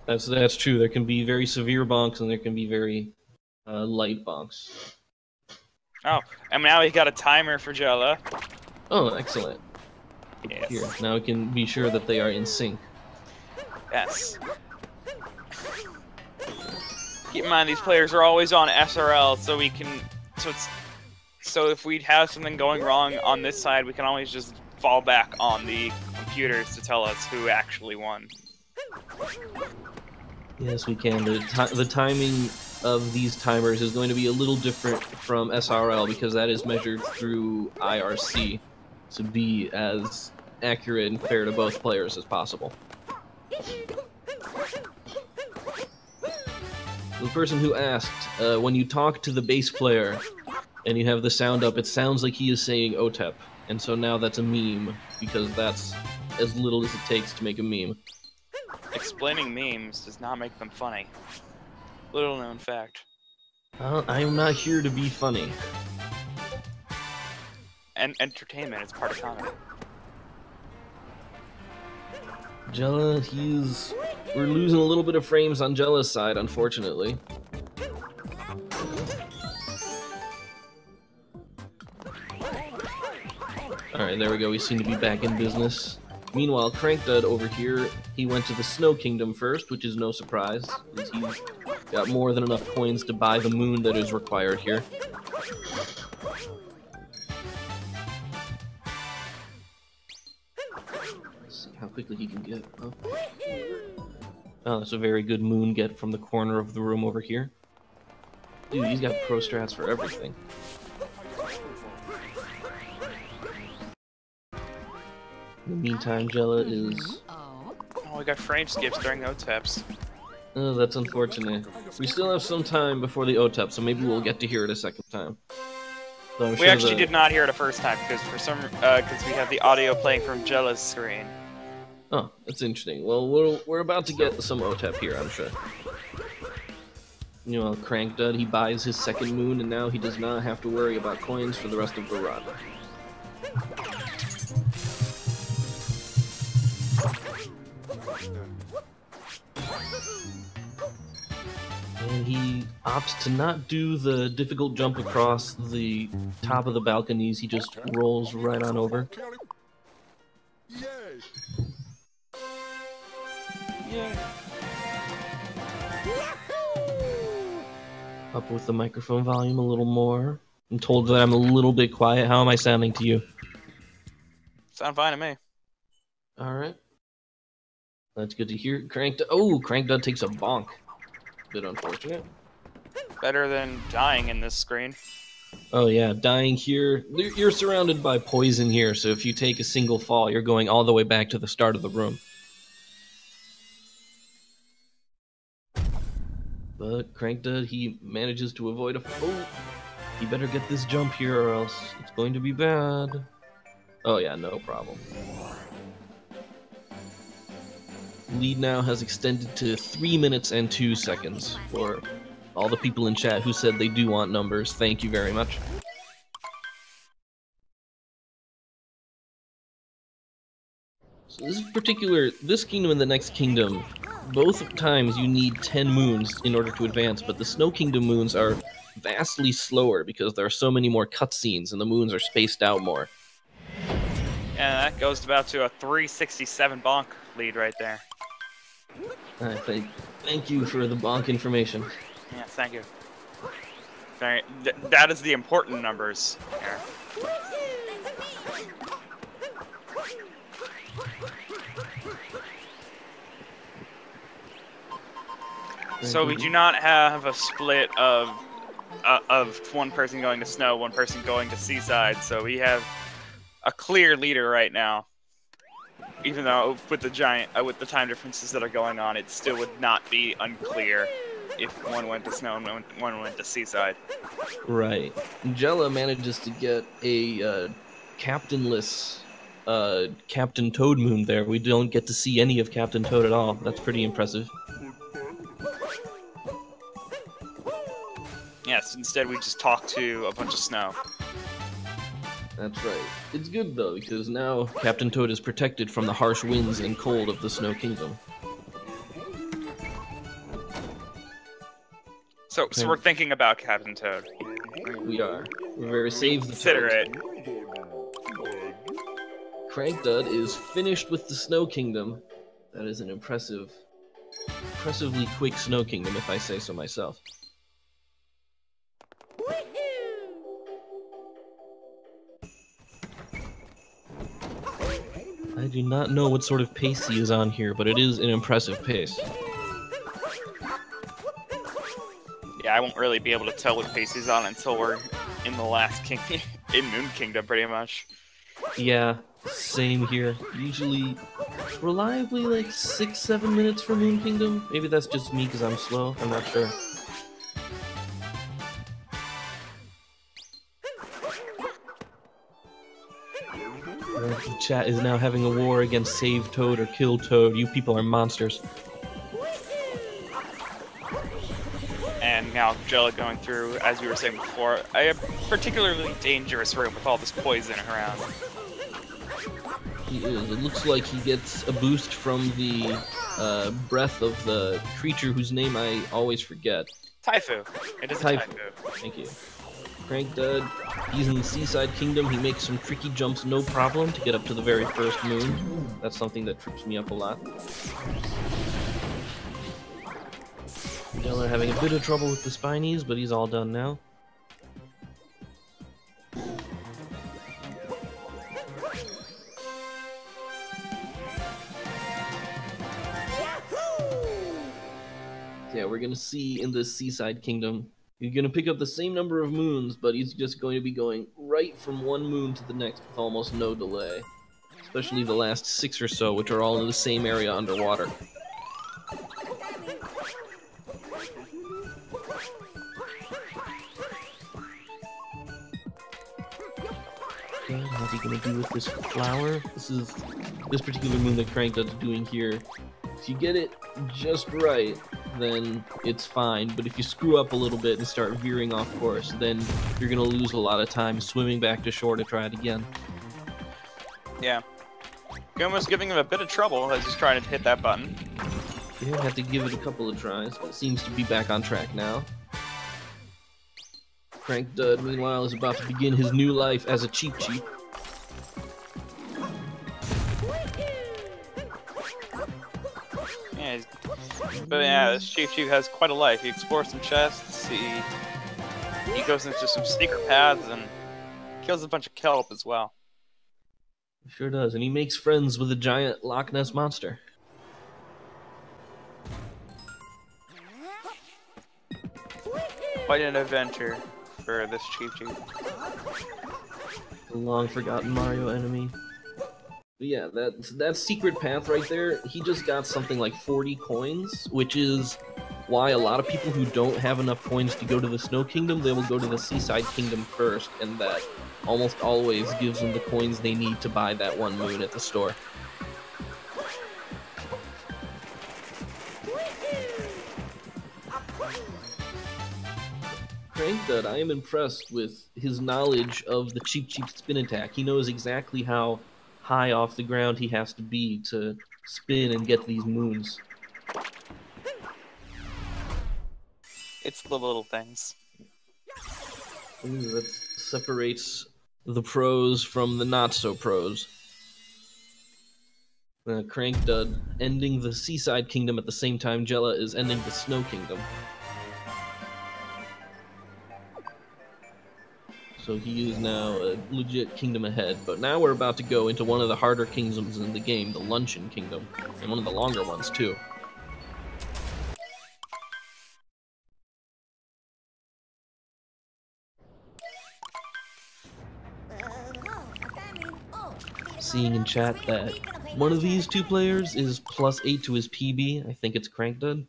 That's true. There can be very severe bonks and there can be very light bonks. Oh, and now we got a timer for Jelluh. Oh, excellent. Yes. Here, now we can be sure that they are in sync. Yes. Keep in mind, these players are always on SRL, so we can... So if we have something going wrong on this side, we can always just fall back on the computers to tell us who actually won. Yes, we can. The timing of these timers is going to be a little different from SRL because that is measured through IRC to be as accurate and fair to both players as possible. The person who asked, when you talk to the bass player and you have the sound up, it sounds like he is saying OTEP, and so now that's a meme, because that's as little as it takes to make a meme. Explaining memes does not make them funny. Little known fact. I'm not here to be funny. And entertainment is part of comedy. Jelluh, we're losing a little bit of frames on Jelluh's side, unfortunately. Alright, there we go, we seem to be back in business. Meanwhile, Krandkdud over here, he went to the Snow Kingdom first, which is no surprise, because he's got more than enough coins to buy the moon that is required here. Let's see how quickly he can get up. Oh, that's a very good moon get from the corner of the room over here. Dude, he's got pro strats for everything. In the meantime, Jelluh is... Oh, we got frame skips during OTEPs. Oh, that's unfortunate. We still have some time before the OTEP, so maybe we'll get to hear it a second time. We actually did not hear it a first time because we have the audio playing from Jelluh's screen. Oh, that's interesting. Well, we're about to get some OTEP here, I'm sure. You know, Krandkdud, he buys his second moon, and now he does not have to worry about coins for the rest of the run. And he opts to not do the difficult jump across the top of the balconies, he just rolls right on over. Up with the microphone volume a little more. I'm told that I'm a little bit quiet. How am I sounding to you? Sound fine to me. Alright. That's good to hear. Krandkdud takes a bonk. Bit unfortunate. Better than dying in this screen. Oh yeah, dying here. You're surrounded by poison here, so if you take a single fall, you're going all the way back to the start of the room. But Krandkdud, he manages to avoid a... Oh! He better get this jump here or else it's going to be bad. Oh yeah, no problem. Lead now has extended to 3 minutes and 2 seconds for all the people in chat who said they do want numbers. Thank you very much. So this kingdom and the next kingdom, both times you need 10 moons in order to advance, but the Snow Kingdom moons are vastly slower because there are so many more cutscenes and the moons are spaced out more. Yeah, that goes about to a 367 bonk lead right there. Thank you for the bonk information. Yes, thank you. That is the important numbers here. So we do not have a split of one person going to snow, one person going to seaside. So we have a clear leader right now. Even though with the time differences that are going on, it still would not be unclear if one went to snow and one went to seaside. Right. Jelluh manages to get a captainless Captain Toad moon there. We don't get to see any of Captain Toad at all. That's pretty impressive. Yes, instead we just talk to a bunch of snow. That's right. It's good though, because now Captain Toad is protected from the harsh winds and cold of the Snow Kingdom. So we're thinking about Captain Toad. We are. We're very save the Consider it. Krandkdud is finished with the Snow Kingdom. That is an impressively quick Snow Kingdom, if I say so myself. I do not know what sort of pace he is on here, but it is an impressive pace. Yeah, I won't really be able to tell what pace he's on until we're in the last in Moon Kingdom, pretty much. Yeah, same here. Usually, reliably like 6-7 minutes for Moon Kingdom. Maybe that's just me because I'm slow. I'm not sure. The chat is now having a war against Save Toad or Kill Toad. You people are monsters. And now Jelluh going through, as we were saying before, a particularly dangerous room with all this poison around. He is. It looks like he gets a boost from the breath of the creature whose name I always forget. Taifu. It is Taifu. Thank you. Krandkdud, he's in the Seaside Kingdom. He makes some tricky jumps no problem to get up to the very first moon. That's something that trips me up a lot. Jelluh having a bit of trouble with the Spinies, but he's all done now. Yeah, we're gonna see in this Seaside Kingdom, he's gonna pick up the same number of moons, but he's just going to be going right from one moon to the next with almost no delay. Especially the last 6 or so, which are all in the same area underwater. Okay, what's he gonna do with this flower? This particular moon that Krandkdud's doing here. If you get it just right, then it's fine. But if you screw up a little bit and start veering off course, then you're gonna lose a lot of time swimming back to shore to try it again. Yeah. Guma's giving him a bit of trouble as he's trying to hit that button. Yeah, have to give it a couple of tries, but it seems to be back on track now. Krandkdud, meanwhile, is about to begin his new life as a Cheep Cheep. Yeah, but yeah, this Cheep Cheep has quite a life. He explores some chests, he goes into some secret paths, and kills a bunch of kelp as well. He sure does, and he makes friends with a giant Loch Ness monster. Quite an adventure for this Cheep Cheep. A long-forgotten Mario enemy. But yeah, that secret path right there, he just got something like 40 coins, which is why a lot of people who don't have enough coins to go to the Snow Kingdom, they will go to the Seaside Kingdom first, and that almost always gives them the coins they need to buy that one moon at the store. Krandkdud, I am impressed with his knowledge of the Cheep Cheep spin attack. He knows exactly how high off the ground he has to be to spin and get these moons. It's the little things. Ooh, that separates the pros from the not-so-pros. Krandkdud ending the Seaside Kingdom at the same time Jelluh is ending the Snow Kingdom. So he is now a legit kingdom ahead, but now we're about to go into one of the harder kingdoms in the game, the Luncheon Kingdom, and one of the longer ones too. Seeing in chat that one of these two players is +8 to his PB, I think it's Krandkdud.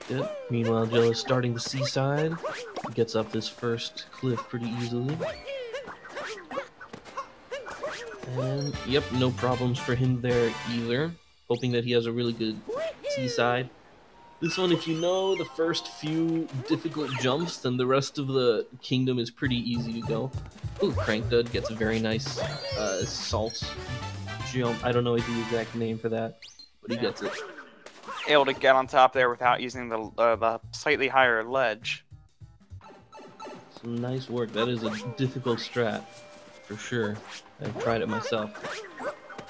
Yep. Meanwhile, Jelluh is starting the seaside. He gets up this first cliff pretty easily. And, yep, no problems for him there either. Hoping that he has a really good seaside. This one, if you know the first few difficult jumps, then the rest of the kingdom is pretty easy to go. Ooh, Krandkdud gets a very nice salt jump. I don't know the exact name for that, but he gets it. Able to get on top there without using the slightly higher ledge. Some nice work. That is a difficult strat, for sure. I've tried it myself.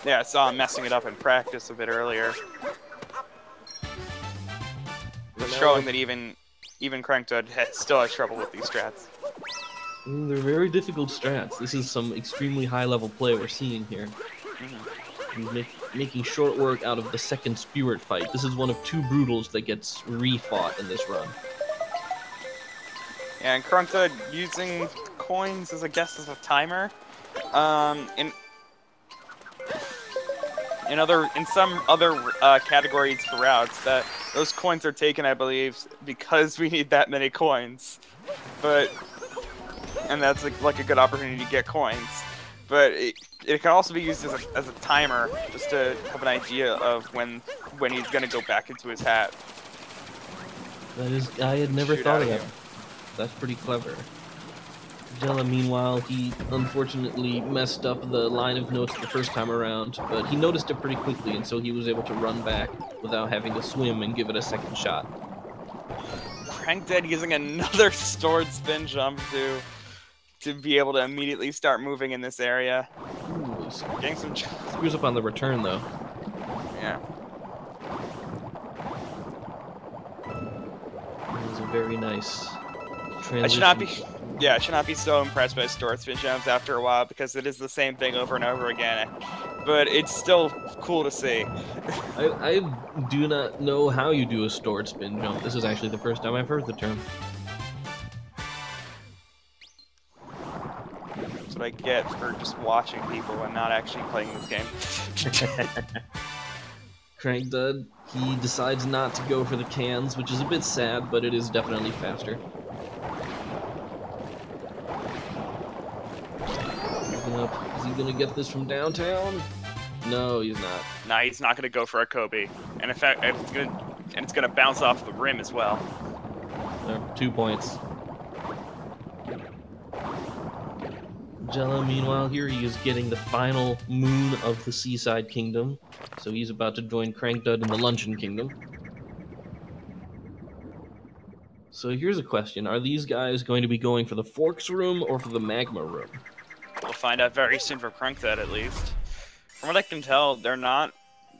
Yeah, I saw him messing it up in practice a bit earlier. Showing that even Krandkdud still has trouble with these strats. They're very difficult strats. This is some extremely high-level play we're seeing here. He's making short work out of the second spirit fight. This is one of 2 brutals that gets refought in this run. Yeah, and Krandkdud using coins as a timer. In some other categories for routes, that those coins are taken, I believe, because we need that many coins. And that's like a good opportunity to get coins. But it can also be used as a timer, just to have an idea of when he's gonna go back into his hat. That is, I had never thought of that. That's pretty clever. Jelluh, meanwhile, he unfortunately messed up the line of notes the first time around, but he noticed it pretty quickly, and so he was able to run back without having to swim and give it a second shot. Krandkdud using another stored spin jump to be able to immediately start moving in this area. Ooh, Getting some screws up on the return, though. Yeah. It was a very nice transition. I should not be Yeah, I should not be so impressed by sword spin jumps after a while because it is the same thing over and over again. But it's still cool to see. I do not know how you do a stored spin jump. This is actually the first time I've heard the term. That's what I get for just watching people and not actually playing this game. Krandkdud, he decides not to go for the cans, which is a bit sad, but it is definitely faster. Up. Is he gonna get this from downtown? No, he's not. Nah, he's not gonna go for a Kobe, and in fact, it's gonna bounce off the rim as well. 2 points. Jelluh, meanwhile, here he is getting the final moon of the Seaside Kingdom, so he's about to join Krandkdud in the Luncheon Kingdom. So here's a question: are these guys going to be going for the Forks room or for the Magma room? We'll find out very soon for Krandkdud, at least. From what I can tell, they're not.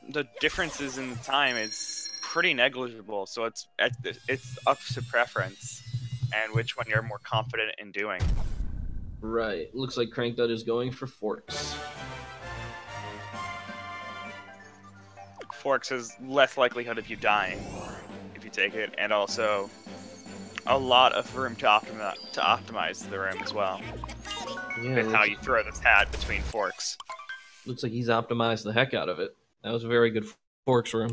The differences in the time is pretty negligible, so it's up to preference and which one you're more confident in doing. Right. Looks like Krandkdud is going for Forks. Forks has less likelihood of you dying if you take it, and also a lot of room to optimize the room as well. Yeah, with how you throw this hat between Forks. Looks like he's optimized the heck out of it. That was a very good Forks room.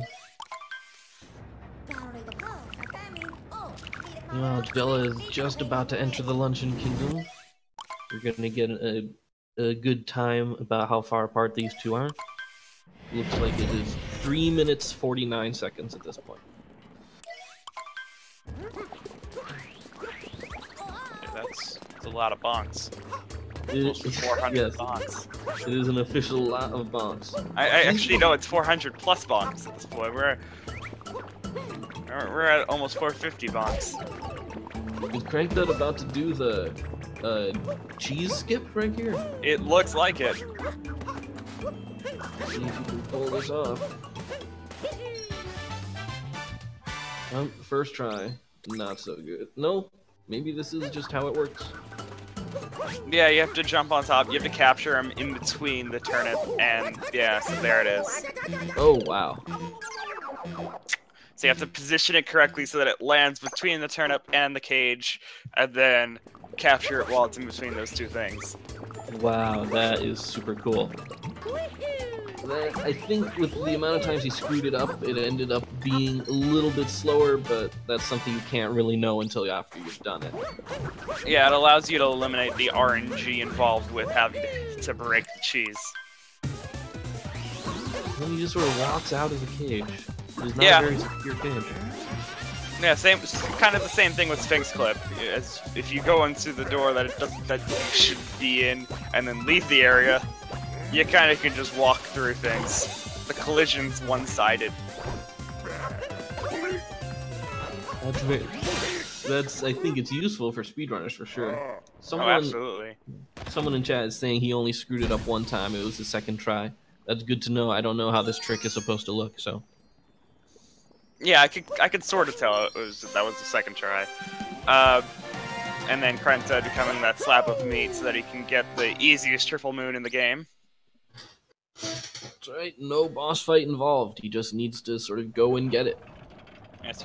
Well, Jelluh is just about to enter the Luncheon Kingdom. We're gonna get a good time about how far apart these two are. Looks like it is 3 minutes 49 seconds at this point. Yeah, that's a lot of bonks. It, 400 yes, bonks. it is an official lot of bonks. I actually know it's 400 plus bonks at this point. We're at almost 450 bonks. Is Krandkdud about to do the cheese skip right here? It looks like it. See if you can pull this off. First try, not so good. No, maybe this is just how it works. Yeah, you have to jump on top. You have to capture him in between the turnip, and yeah, so there it is. Oh wow. So you have to position it correctly so that it lands between the turnip and the cage, and then capture it while it's in between those two things. Wow, that is super cool. That, I think with the amount of times he screwed it up, it ended up being a little bit slower, but that's something you can't really know until after you've done it. Yeah, it allows you to eliminate the RNG involved with having to break the cheese. Then he just sort of walks out of the cage. It's not Yeah. a very secure cage. Yeah, kind of the same thing with Sphinx Clip. As if you go into the door that you should be in, and then leave the area, you kind of can just walk through things. The collision's one-sided. I think it's useful for speedrunners for sure. Oh, absolutely. Someone in chat is saying he only screwed it up one time. It was the second try. That's good to know. I don't know how this trick is supposed to look, so. Yeah, I could sort of tell that was the second try. And then Krandkdud becoming that slab of meat so that he can get the easiest triple moon in the game. That's right. No boss fight involved. He just needs to sort of go and get it. Yeah, so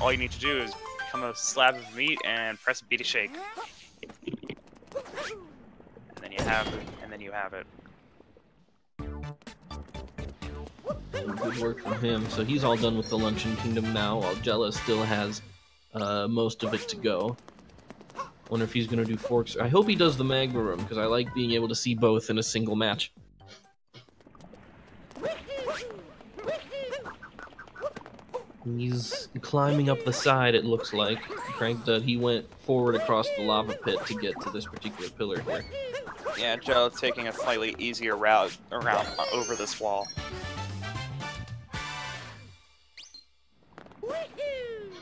all you need to do is become a slab of meat and press B to shake. And then you have it. Good work from him. So he's all done with the Luncheon Kingdom now, while Jelluh still has most of it to go. Wonder if he's gonna do Forks. I hope he does the Magma Room, because I like being able to see both in a single match. He's climbing up the side, it looks like. Krandkdud, he went forward across the lava pit to get to this particular pillar here. Yeah, Jelluh's taking a slightly easier route around over this wall.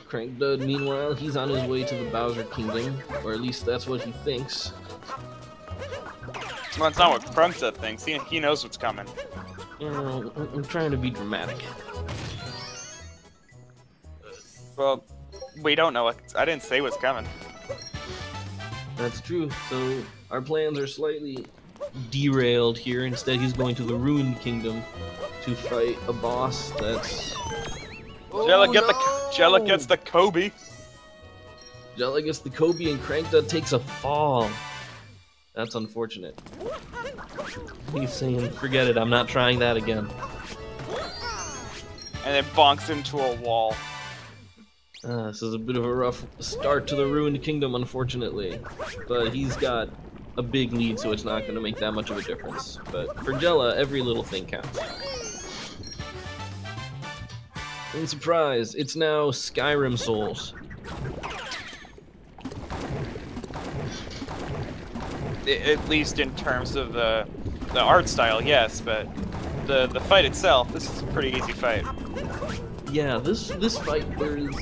Krandkdud, meanwhile, he's on his way to the Bowser Kingdom, or at least that's what he thinks. Well, it's not what Krandkdud thinks. He knows what's coming. You know, I'm trying to be dramatic. Well, we don't know what. I didn't say what's coming. That's true. So our plans are slightly derailed here. Instead, he's going to the Ruined Kingdom to fight a boss that's... Oh, Jelluh gets the Kobe. Jelluh gets the Kobe and Krandkdud takes a fall. That's unfortunate. He's saying, forget it, I'm not trying that again. And then bonks into a wall. This is a bit of a rough start to the Ruined Kingdom, unfortunately. But he's got a big lead, so it's not going to make that much of a difference. But for Jelluh, every little thing counts. And surprise, it's now Skyrim Souls. At least in terms of the art style, yes, but the fight itself, this is a pretty easy fight. Yeah, this fight, there's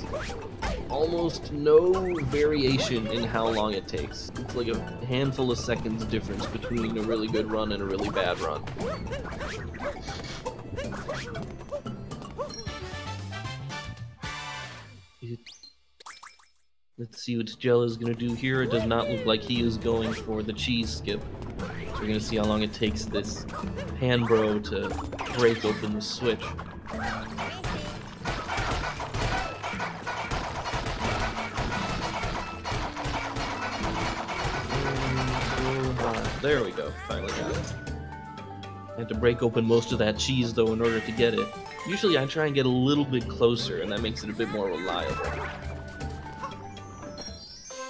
almost no variation in how long it takes. It's like a handful of seconds difference between a really good run and a really bad run. Let's see what Jelluh is going to do here. It does not look like he is going for the cheese skip. So we're going to see how long it takes this hand bro to break open the switch. There we go. Finally got it. I had to break open most of that cheese, though, in order to get it. Usually I try and get a little bit closer, and that makes it a bit more reliable.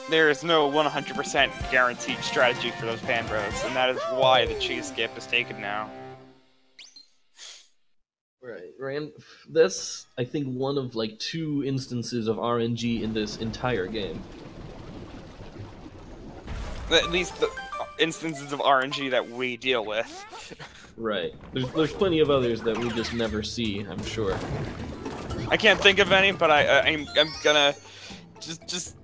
There is no 100% guaranteed strategy for those pan bros, and that is why the cheese skip is taken now. Right, that's, I think, one of, like, 2 instances of RNG in this entire game. At least the instances of RNG that we deal with. Right. There's plenty of others that we just never see, I'm sure. I can't think of any, but I'm gonna just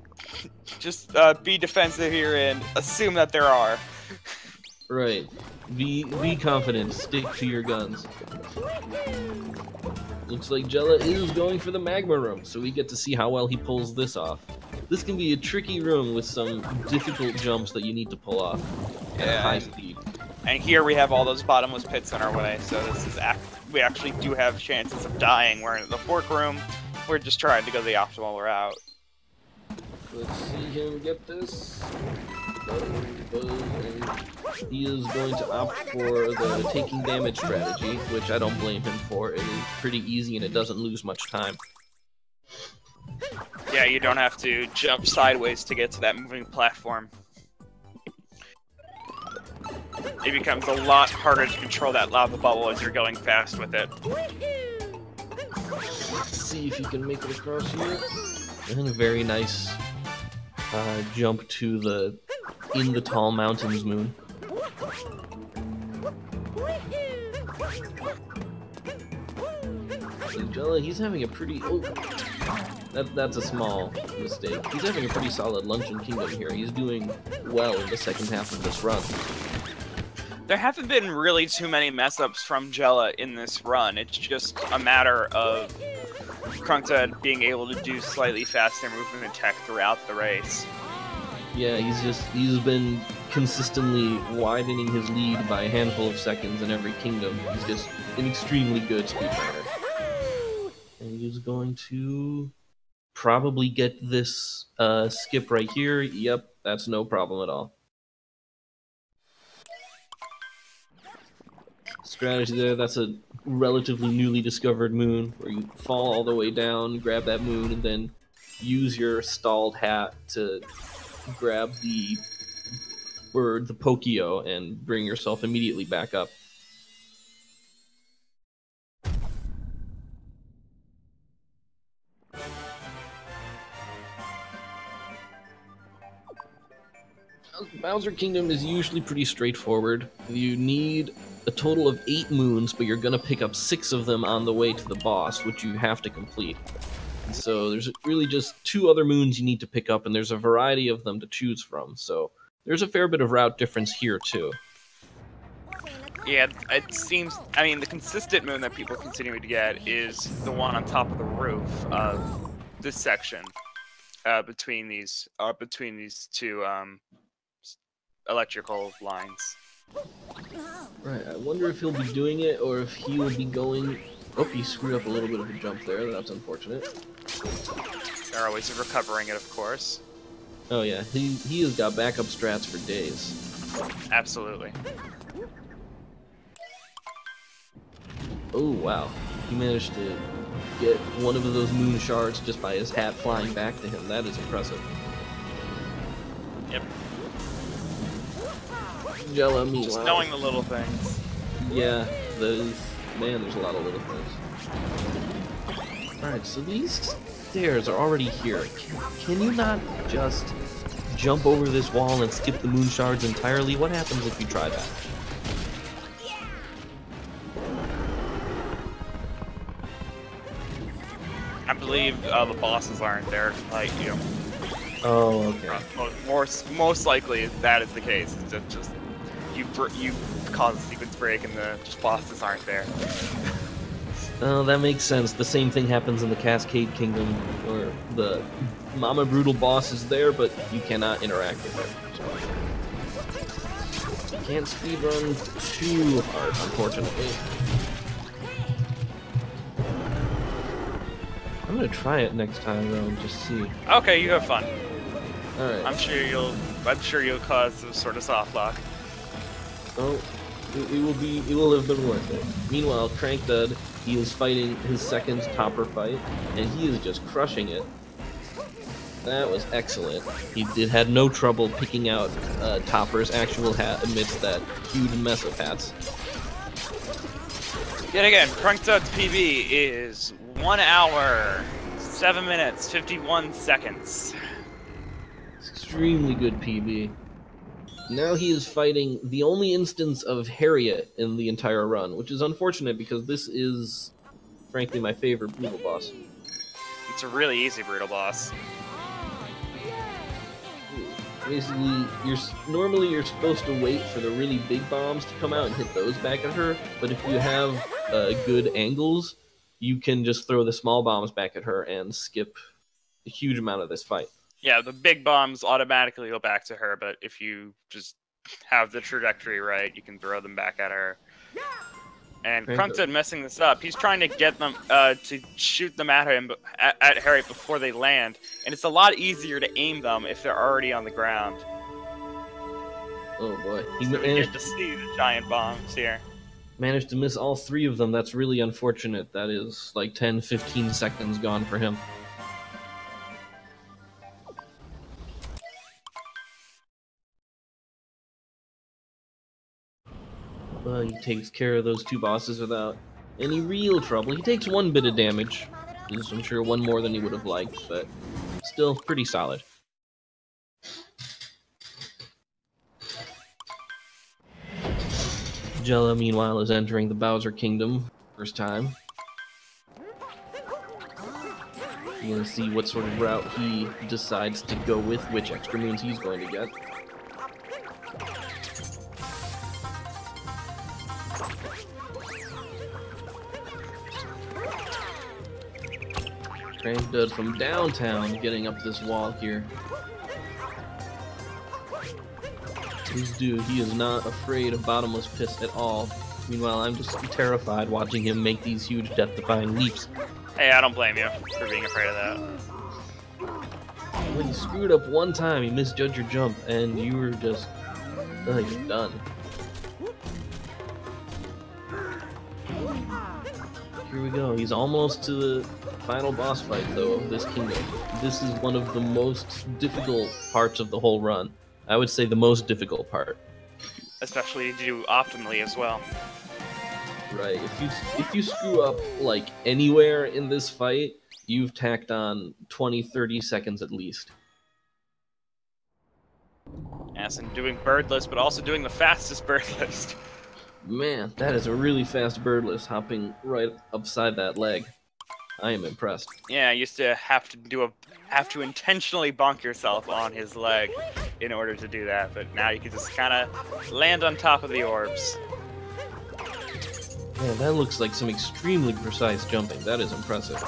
be defensive here and assume that there are. Right. Be confident. Stick to your guns. Looks like Jelluh is going for the magma room, so we get to see how well he pulls this off. This can be a tricky room with some difficult jumps that you need to pull off at high speed. And here we have all those bottomless pits in our way, so this is we actually do have chances of dying. We're in the fork room. We're just trying to go the optimal route. Let's see him get this. And he is going to opt for the taking damage strategy, which I don't blame him for. It is pretty easy and it doesn't lose much time. Yeah, you don't have to jump sideways to get to that moving platform. It becomes a lot harder to control that lava bubble as you're going fast with it. Let's see if you can make it across here. And a very nice jump to the In the Tall Mountains moon. So Jelluh, he's having a pretty... Oh, that's a small mistake. He's having a pretty solid Luncheon Kingdom here. He's doing well in the second half of this run. There haven't been really too many mess-ups from Jelluh in this run. It's just a matter of Krandkdud being able to do slightly faster movement tech throughout the race. Yeah, he's been consistently widening his lead by a handful of seconds in every kingdom. He's just an extremely good speedrunner. And he's going to probably get this skip right here. Yep, that's no problem at all. Strategy there, that's a relatively newly discovered moon, where you fall all the way down, grab that moon, and then use your stalled hat to grab the bird, the Pokio, and bring yourself immediately back up. Bowser Kingdom is usually pretty straightforward. You need a total of 8 moons, but you're going to pick up 6 of them on the way to the boss, which you have to complete. And so there's really just 2 other moons you need to pick up, and there's a variety of them to choose from. So there's a fair bit of route difference here, too. Yeah, it seems... I mean, the consistent moon that people continue to get is the one on top of the roof of this section between these two electrical lines. Right, I wonder if he'll be doing it or if he will be going... Oh, he screwed up a little bit of a jump there. That's unfortunate. There are ways of recovering it, of course. Oh yeah, he has got backup strats for days. Absolutely. Oh wow, he managed to get one of those moon shards just by his hat flying back to him. That is impressive. Yep. Jelluh, meanwhile. Just knowing the little things. Yeah, there's a lot of little things. Alright, so these stairs are already here. Can you not just jump over this wall and skip the moon shards entirely? What happens if you try that? I believe the bosses aren't there to fight you. Oh, okay. Most likely that is the case. It's just you cause a sequence break and the bosses aren't there. Oh, that makes sense. The same thing happens in the Cascade Kingdom, where the Mama Brutal boss is there, but you cannot interact with her. So you can't speedrun too hard, unfortunately. I'm gonna try it next time though, and just see. Okay, you have fun. All right. I'm sure you'll cause some sort of soft lock. Oh, it will have been worth it. Meanwhile, Krandkdud, he is fighting his second topper fight, and he is just crushing it. That was excellent. He had no trouble picking out Topper's actual hat amidst that huge mess of hats. Yet again, Krandkdud's PB is 1 hour, 7 minutes, 51 seconds. Extremely good PB. Now he is fighting the only instance of Harriet in the entire run, which is unfortunate because this is, frankly, my favorite brutal boss. It's a really easy brutal boss. Basically, normally you're supposed to wait for the really big bombs to come out and hit those back at her, but if you have good angles, you can just throw the small bombs back at her and skip a huge amount of this fight. Yeah, the big bombs automatically go back to her, but if you just have the trajectory right, you can throw them back at her. And Krandkdud messing this up. He's trying to get them to shoot them at him, at Harriet before they land, and it's a lot easier to aim them if they're already on the ground. Oh boy, he managed to see the giant bombs here. Managed to miss all 3 of them. That's really unfortunate. That is like 10-15 seconds gone for him. Well, he takes care of those 2 bosses without any real trouble. He takes 1 bit of damage, which is, I'm sure, 1 more than he would have liked, but still pretty solid. Jelluh, meanwhile, is entering the Bowser Kingdom first time. We're gonna see what sort of route he decides to go with, which extra moons he's going to get. Krandkdud from downtown getting up this wall here. This dude, he is not afraid of bottomless pits at all. Meanwhile, I'm just terrified watching him make these huge death-defying leaps. Hey, I don't blame you for being afraid of that. When he screwed up one time, he misjudged your jump, and you were just... you're done. Here we go. He's almost to the final boss fight, though, of this kingdom. This is one of the most difficult parts of the whole run. I would say the most difficult part. Especially to do optimally as well. Right. If you screw up, like, anywhere in this fight, you've tacked on 20-30 seconds at least. Yes, and doing birdless, but also doing the fastest birdless. Man, that is a really fast birdless, hopping right upside that leg. I am impressed. Yeah, I used to have to intentionally bonk yourself on his leg in order to do that, but now you can just kind of land on top of the orbs. Man, that looks like some extremely precise jumping. That is impressive.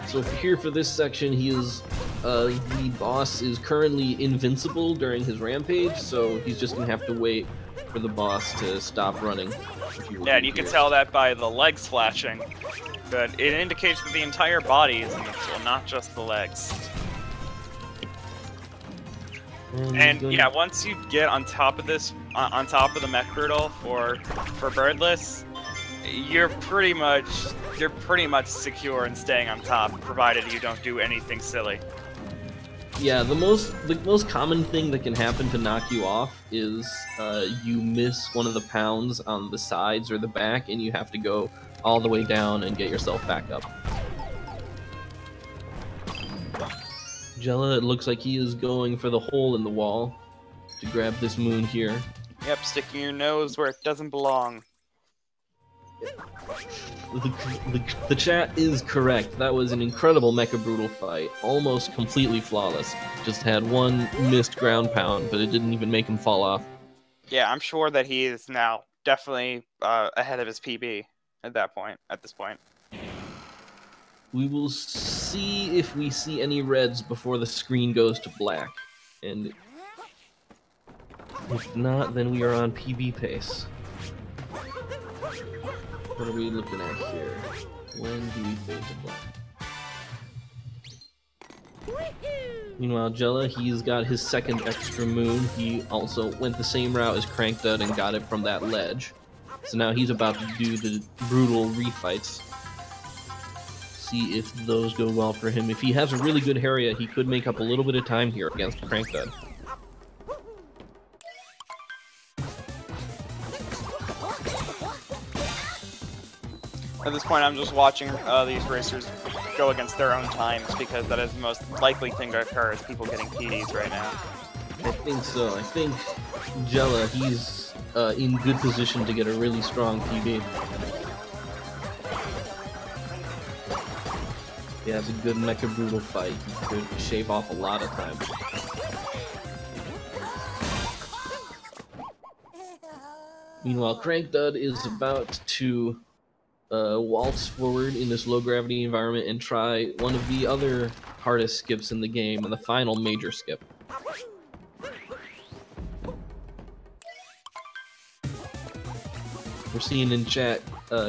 So here for this section, he is the boss is currently invincible during his rampage, so he's just gonna have to wait for the boss to stop running. Yeah, and you can tell that by the legs flashing. But it indicates that the entire body is invincible, not just the legs. And yeah, once you get on top of this, on top of the mech brutal for Birdless, you're pretty much secure in staying on top, provided you don't do anything silly. Yeah, the most common thing that can happen to knock you off is you miss one of the pounds on the sides or the back, and you have to go all the way down and get yourself back up. Jelluh, it looks like he is going for the hole in the wall to grab this moon here. Yep, sticking your nose where it doesn't belong. The chat is correct. That was an incredible Mecha Brutal fight. Almost completely flawless. Just had one missed ground pound, but it didn't even make him fall off. Yeah, I'm sure that he is now definitely ahead of his PB at this point. We will see if we see any reds before the screen goes to black. And if not, then we are on PB pace. What are we looking at here? When do we fade to black? Meanwhile, Jelluh, he's got his second extra moon. He also went the same route as Krandkdud and got it from that ledge. So now he's about to do the brutal refights. See if those go well for him. If he has a really good area, he could make up a little bit of time here against Krandkdud. At this point, I'm just watching these racers go against their own times, because that is the most likely thing to occur, is people getting PDs right now. I think so. I think Jelluh, he's in good position to get a really strong PB. He has a good Mecha Brutal fight. He could shave off a lot of time. Meanwhile, Krandkdud is about to waltz forward in this low-gravity environment and try one of the other hardest skips in the game, and the final major skip. We're seeing in chat,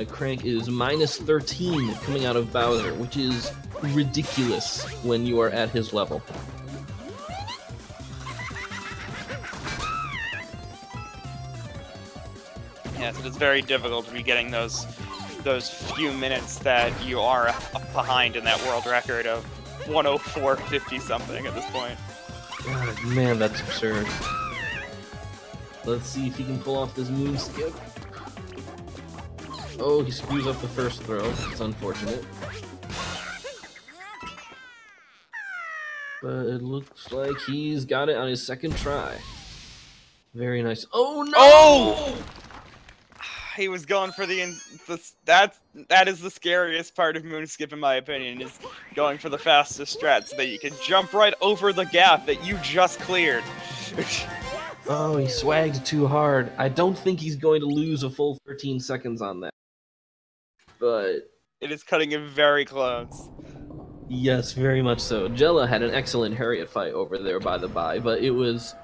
Crank is minus 13 coming out of Bowser, which is ridiculous when you are at his level. Yes, it is very difficult to be getting those few minutes that you are behind in that world record of 104.50 something at this point. God, man, that's absurd. Let's see if he can pull off this moon skip. Oh, he screws up the first throw. It's unfortunate. But it looks like he's got it on his second try. Very nice. Oh no! Oh! He was going for that is the scariest part of moon skip, in my opinion, is going for the fastest strat so that you can jump right over the gap that you just cleared. Oh, he swagged too hard. I don't think he's going to lose a full 13 seconds on that. But it is cutting it very close. Yes, very much so. Jelluh had an excellent Harriet fight over there, by the by, but it was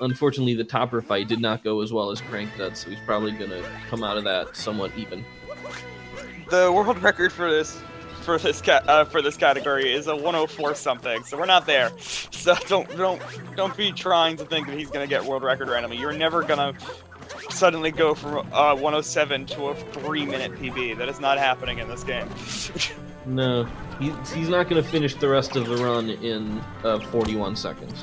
unfortunately the topper fight did not go as well as Krandkdud, so he's probably gonna come out of that somewhat even. The world record for this category is a 104 something, so we're not there. So don't be trying to think that he's gonna get world record randomly. You're never gonna suddenly go from 107 to a 3-minute PB. That is not happening in this game. No, he's not going to finish the rest of the run in 41 seconds.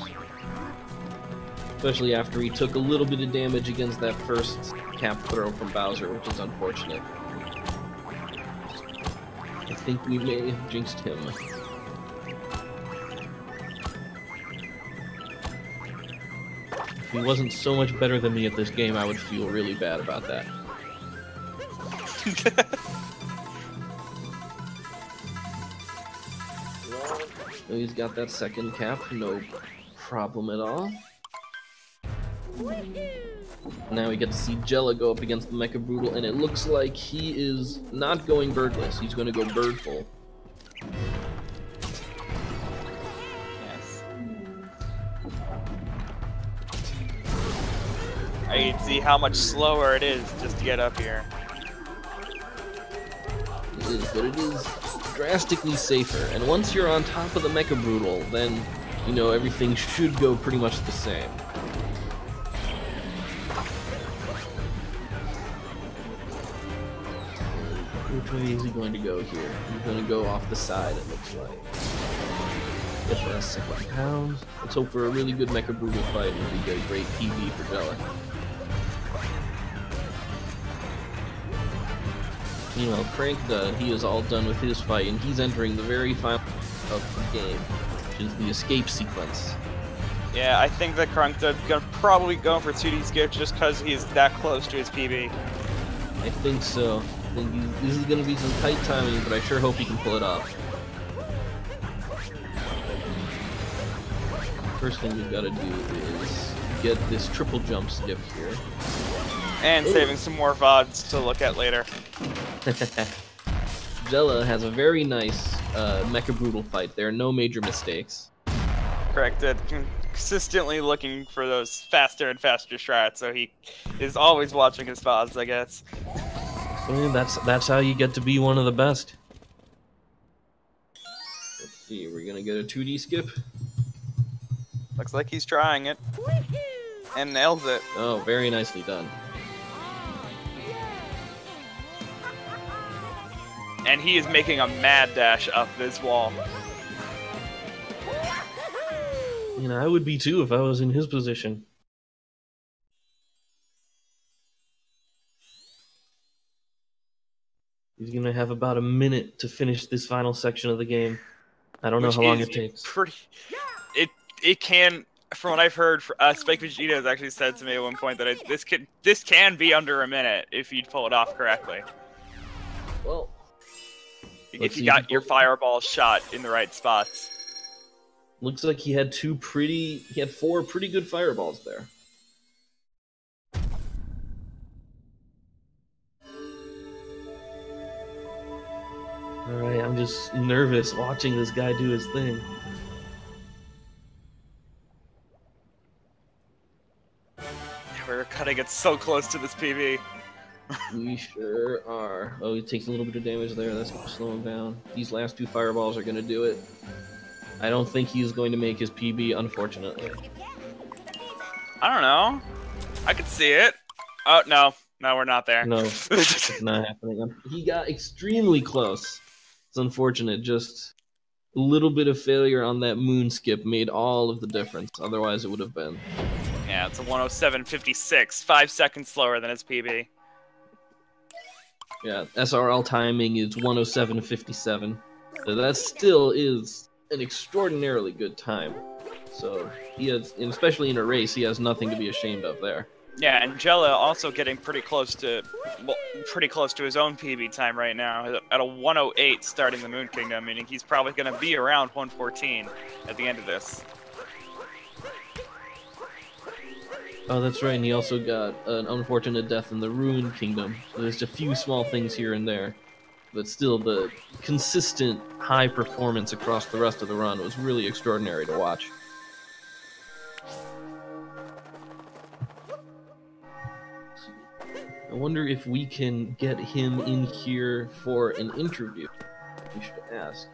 Especially after he took a little bit of damage against that first cap throw from Bowser, which is unfortunate. I think we may have jinxed him. If he wasn't so much better than me at this game, I would feel really bad about that. He's got that second cap, no problem at all. Now we get to see Jelluh go up against the Mecha Brutal, and it looks like he is not going birdless. He's going to go birdful. I can see how much slower it is just to get up here. It is, but it is drastically safer. And once you're on top of the Mecha Brutal, then, you know, everything should go pretty much the same. Which way is he going to go here? He's going to go off the side, it looks like. Get the second pound. Let's hope for a really good Mecha Brutal fight and we get a great PB for Jelluh. Meanwhile, Krandkdud, he is all done with his fight, and he's entering the very final of the game, which is the escape sequence. Yeah, I think that Krandkdud's gonna probably go for 2D skip just because he's that close to his PB. I think so. I think this is going to be some tight timing, but I sure hope he can pull it off. First thing we've got to do is get this triple jump skip here. And saving some more VODs to look at later. Jelluh has a very nice Mecha Brutal fight there, no major mistakes. Corrected. Consistently looking for those faster and faster strats, so he is always watching his VODs, I guess. Well, that's how you get to be one of the best. Let's see, we're gonna get a 2D skip. Looks like he's trying it. And nails it. Oh, very nicely done. And he is making a mad dash up this wall. You know, I would be too if I was in his position. He's gonna have about a minute to finish this final section of the game. I don't know how long it takes. It can, from what I've heard, Spike Vegeta has actually said to me at one point that this can be under a minute if you pull it off correctly. Well, if you got your fireball shot in the right spots. Looks like he had four pretty good fireballs there. Alright, I'm just nervous watching this guy do his thing. We're cutting it so close to this PB. We sure are. Oh, he takes a little bit of damage there. That's going to slow him down. These last two fireballs are going to do it. I don't think he's going to make his PB, unfortunately. I don't know. I could see it. Oh, no. No, we're not there. No, it's not happening. He got extremely close. It's unfortunate. Just a little bit of failure on that moon skip made all of the difference. Otherwise, it would have been. Yeah, it's a 107.56. 5 seconds slower than his PB. Yeah, SRL timing is 107.57. So that still is an extraordinarily good time. So he has, and especially in a race, he has nothing to be ashamed of there. Yeah, and Jelluh also getting pretty close to his own PB time right now at a 108 starting the Moon Kingdom, meaning he's probably going to be around 114 at the end of this. Oh, that's right, and he also got an unfortunate death in the Ruined Kingdom. So there's a few small things here and there, but still the consistent high performance across the rest of the run was really extraordinary to watch. I wonder if we can get him in here for an interview. We should ask.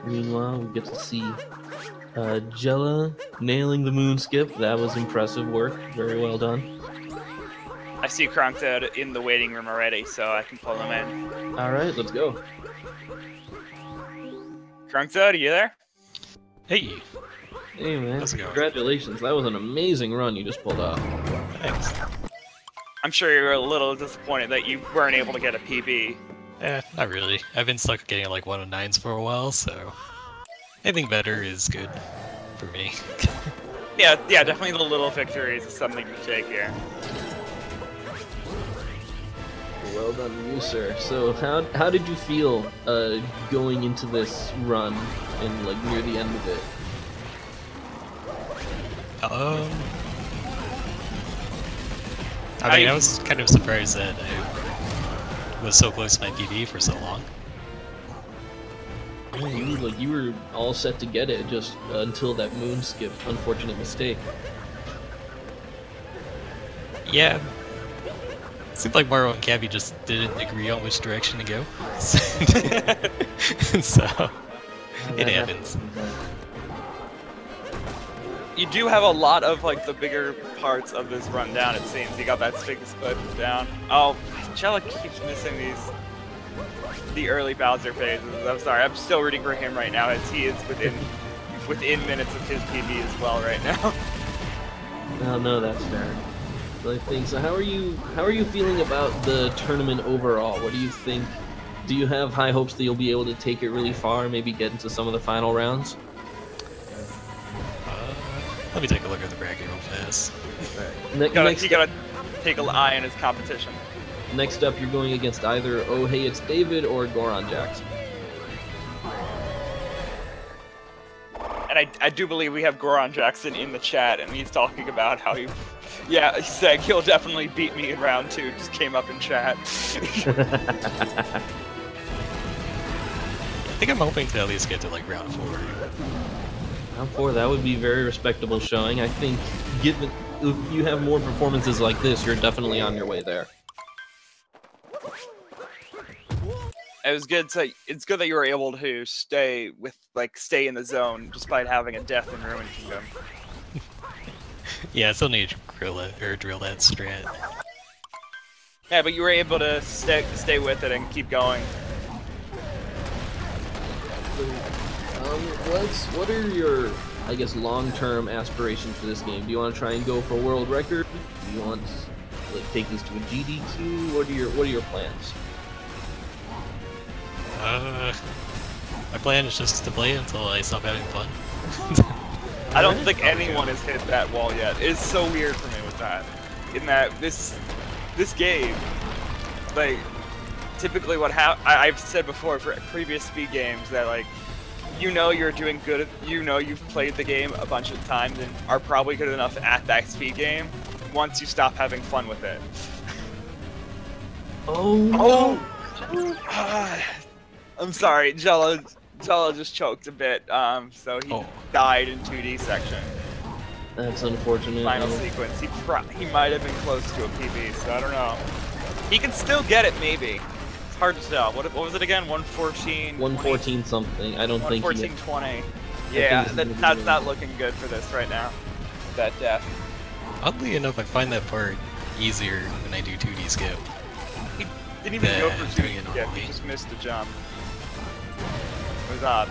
Meanwhile, we get to see Jelluh nailing the moon skip. That was impressive work. Very well done. I see Krandkdud in the waiting room already, so I can pull him in. Alright, let's go. Krandkdud, are you there? Hey. Hey man, How's it going? Congratulations. That was an amazing run you just pulled off. Thanks. I'm sure you're a little disappointed that you weren't able to get a PB. Not really. I've been stuck getting like 109s for a while, so anything better is good for me. Yeah, definitely the little victories is something to take here. Well done to you, sir. So how did you feel going into this run and like near the end of it? I mean, I was kind of surprised that I was so close to my PB for so long. Yeah, you were all set to get it just until that moon skip. Unfortunate mistake. Yeah. Seemed like Mario and Cappy just didn't agree on which direction to go. So it happens. You do have a lot of like the bigger parts of this run down, it seems. You got that big split down. Oh, Jelluh keeps missing the early Bowser phases. I'm sorry, I'm still rooting for him right now as he is within minutes of his PB as well right now. No, that's fair. I think so. How are you feeling about the tournament overall? What do you think? Do you have high hopes that you'll be able to take it really far, maybe get into some of the final rounds? Let me take a look at the bracket real fast. Right. You gotta take an eye on his competition. Next up, you're going against either Oh Hey It's David or Goron Jackson. And I do believe we have Goron Jackson in the chat, and he's talking about how he's saying he'll definitely beat me in round 2. Just came up in chat. I think I'm hoping to at least get to like round 4. Round 4, that would be very respectable showing. I think, given if you have more performances like this, you're definitely on your way there. It was good. It's good that you were able to stay in the zone despite having a death in Ruin Kingdom. Yeah, I still need to drill that strat. Yeah, but you were able to stay with it and keep going. What are your, I guess, long-term aspirations for this game? Do you want to try and go for a world record? Do you want to take this to a GDQ? What are your plans? My plan is just to play until I stop having fun. I don't think anyone has hit that wall yet. It's so weird for me with that. In that this game, like, typically what I've said before for previous speed games that like, you're doing good, you've played the game a bunch of times and are probably good enough at that speed game once you stop having fun with it. I'm sorry, Jelluh just choked a bit, so he died in 2D section. That's unfortunate. Final sequence. He might have been close to a PB, so I don't know. He can still get it, maybe. It's hard to tell. What was it again? 114? 114 something. I don't think. 114.20. Yeah, that's not looking good for this right now. That death. Oddly enough, I find that part easier when I do 2D skip. He didn't even go for 2D skip. He just missed the jump. It was odd.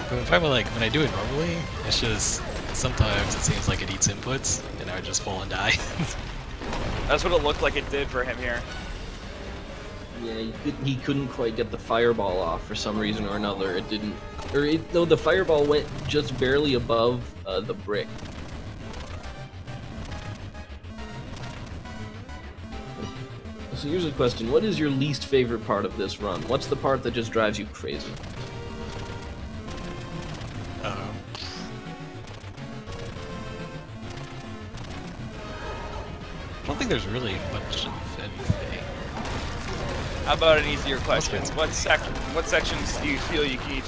But if I'm like, when I do it normally, it's just, sometimes it seems like it eats inputs, and I would just fall and die. That's what it looked like it did for him here. Yeah, he couldn't quite get the fireball off for some reason or another. It didn't, no, the fireball went just barely above the brick. So here's a question. What is your least favorite part of this run? What's the part that just drives you crazy? I don't think there's really much of anything. How about an easier question? What sections do you feel you need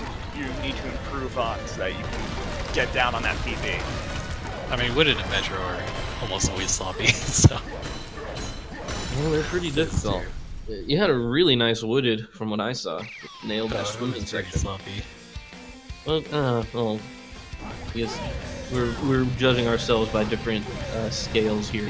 to improve on so that you can get down on that PB? I mean, Wooded and Metro are almost always sloppy, so... Well, they're pretty difficult. You had a really nice Wooded, from what I saw. Nailed that swimming section. Sloppy. Well, I guess we're judging ourselves by different scales here.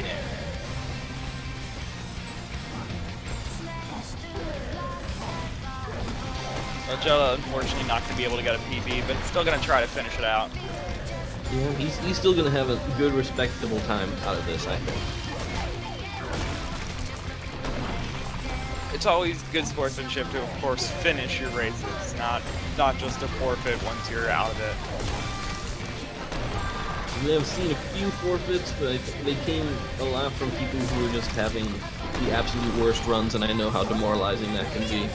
Well, Jelluh, unfortunately, not going to be able to get a PB, but still going to try to finish it out. Yeah, he's still going to have a good, respectable time out of this, I think. It's always good sportsmanship to, of course, finish your races, not just to forfeit once you're out of it. We have seen a few forfeits, but they came a lot from people who were just having the absolute worst runs, and I know how demoralizing that can be.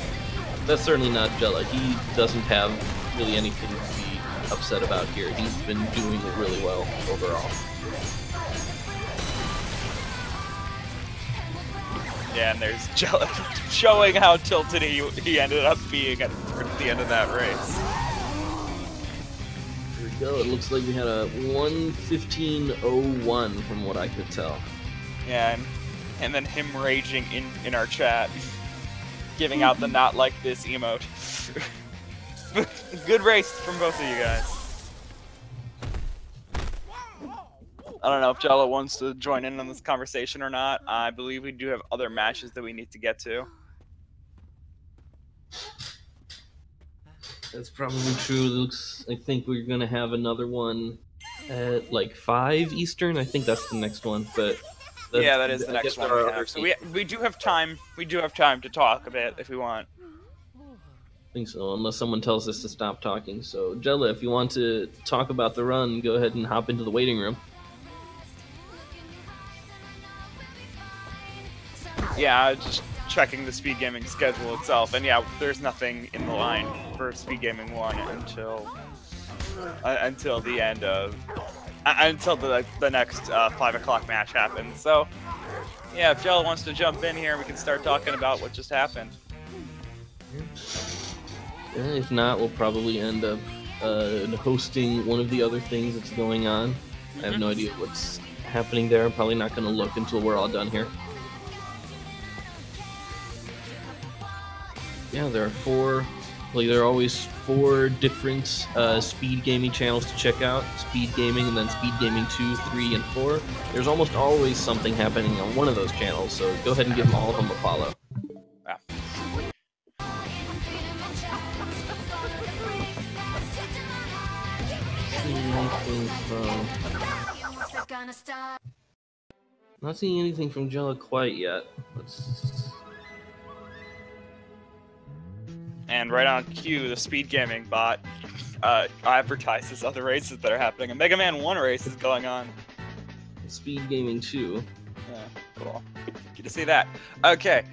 That's certainly not Jelluh. He doesn't have really anything to be upset about here. He's been doing it really well overall. Yeah, and there's Jelluh showing how tilted he ended up being at the end of that race. Here we go. It looks like we had a 1:15:01 from what I could tell. Yeah, and then him raging in our chat, giving out the not like this emote. Good race from both of you guys. I don't know if Jelluh wants to join in on this conversation or not. I believe we do have other matches that we need to get to. That's probably true. I think we're gonna have another one at like 5 Eastern. I think that's the next one. But yeah, that is the next one we have. So we do have time. We do have time to talk a bit if we want. I think so, unless someone tells us to stop talking. So, Jelluh, if you want to talk about the run, go ahead and hop into the waiting room. Yeah, just checking the Speed Gaming schedule itself, and yeah, there's nothing in the line for Speed Gaming 1 until the end of until the next 5 o'clock match happens. So yeah, if Jelluh wants to jump in here, we can start talking about what just happened. If not, we'll probably end up hosting one of the other things that's going on. I have no idea what's happening there. I'm probably not going to look until we're all done here. Yeah, there are always 4 different speed gaming channels to check out. Speed Gaming and then Speed Gaming 2, 3, and 4. There's almost always something happening on one of those channels, so go ahead and give all of them a follow. Yeah. Not seeing anything from Jelluh quite yet. And right on cue, the Speed Gaming bot advertises other races that are happening. A Mega Man 1 race is going on. Speed Gaming 2. Yeah, cool. Good to see that. Okay,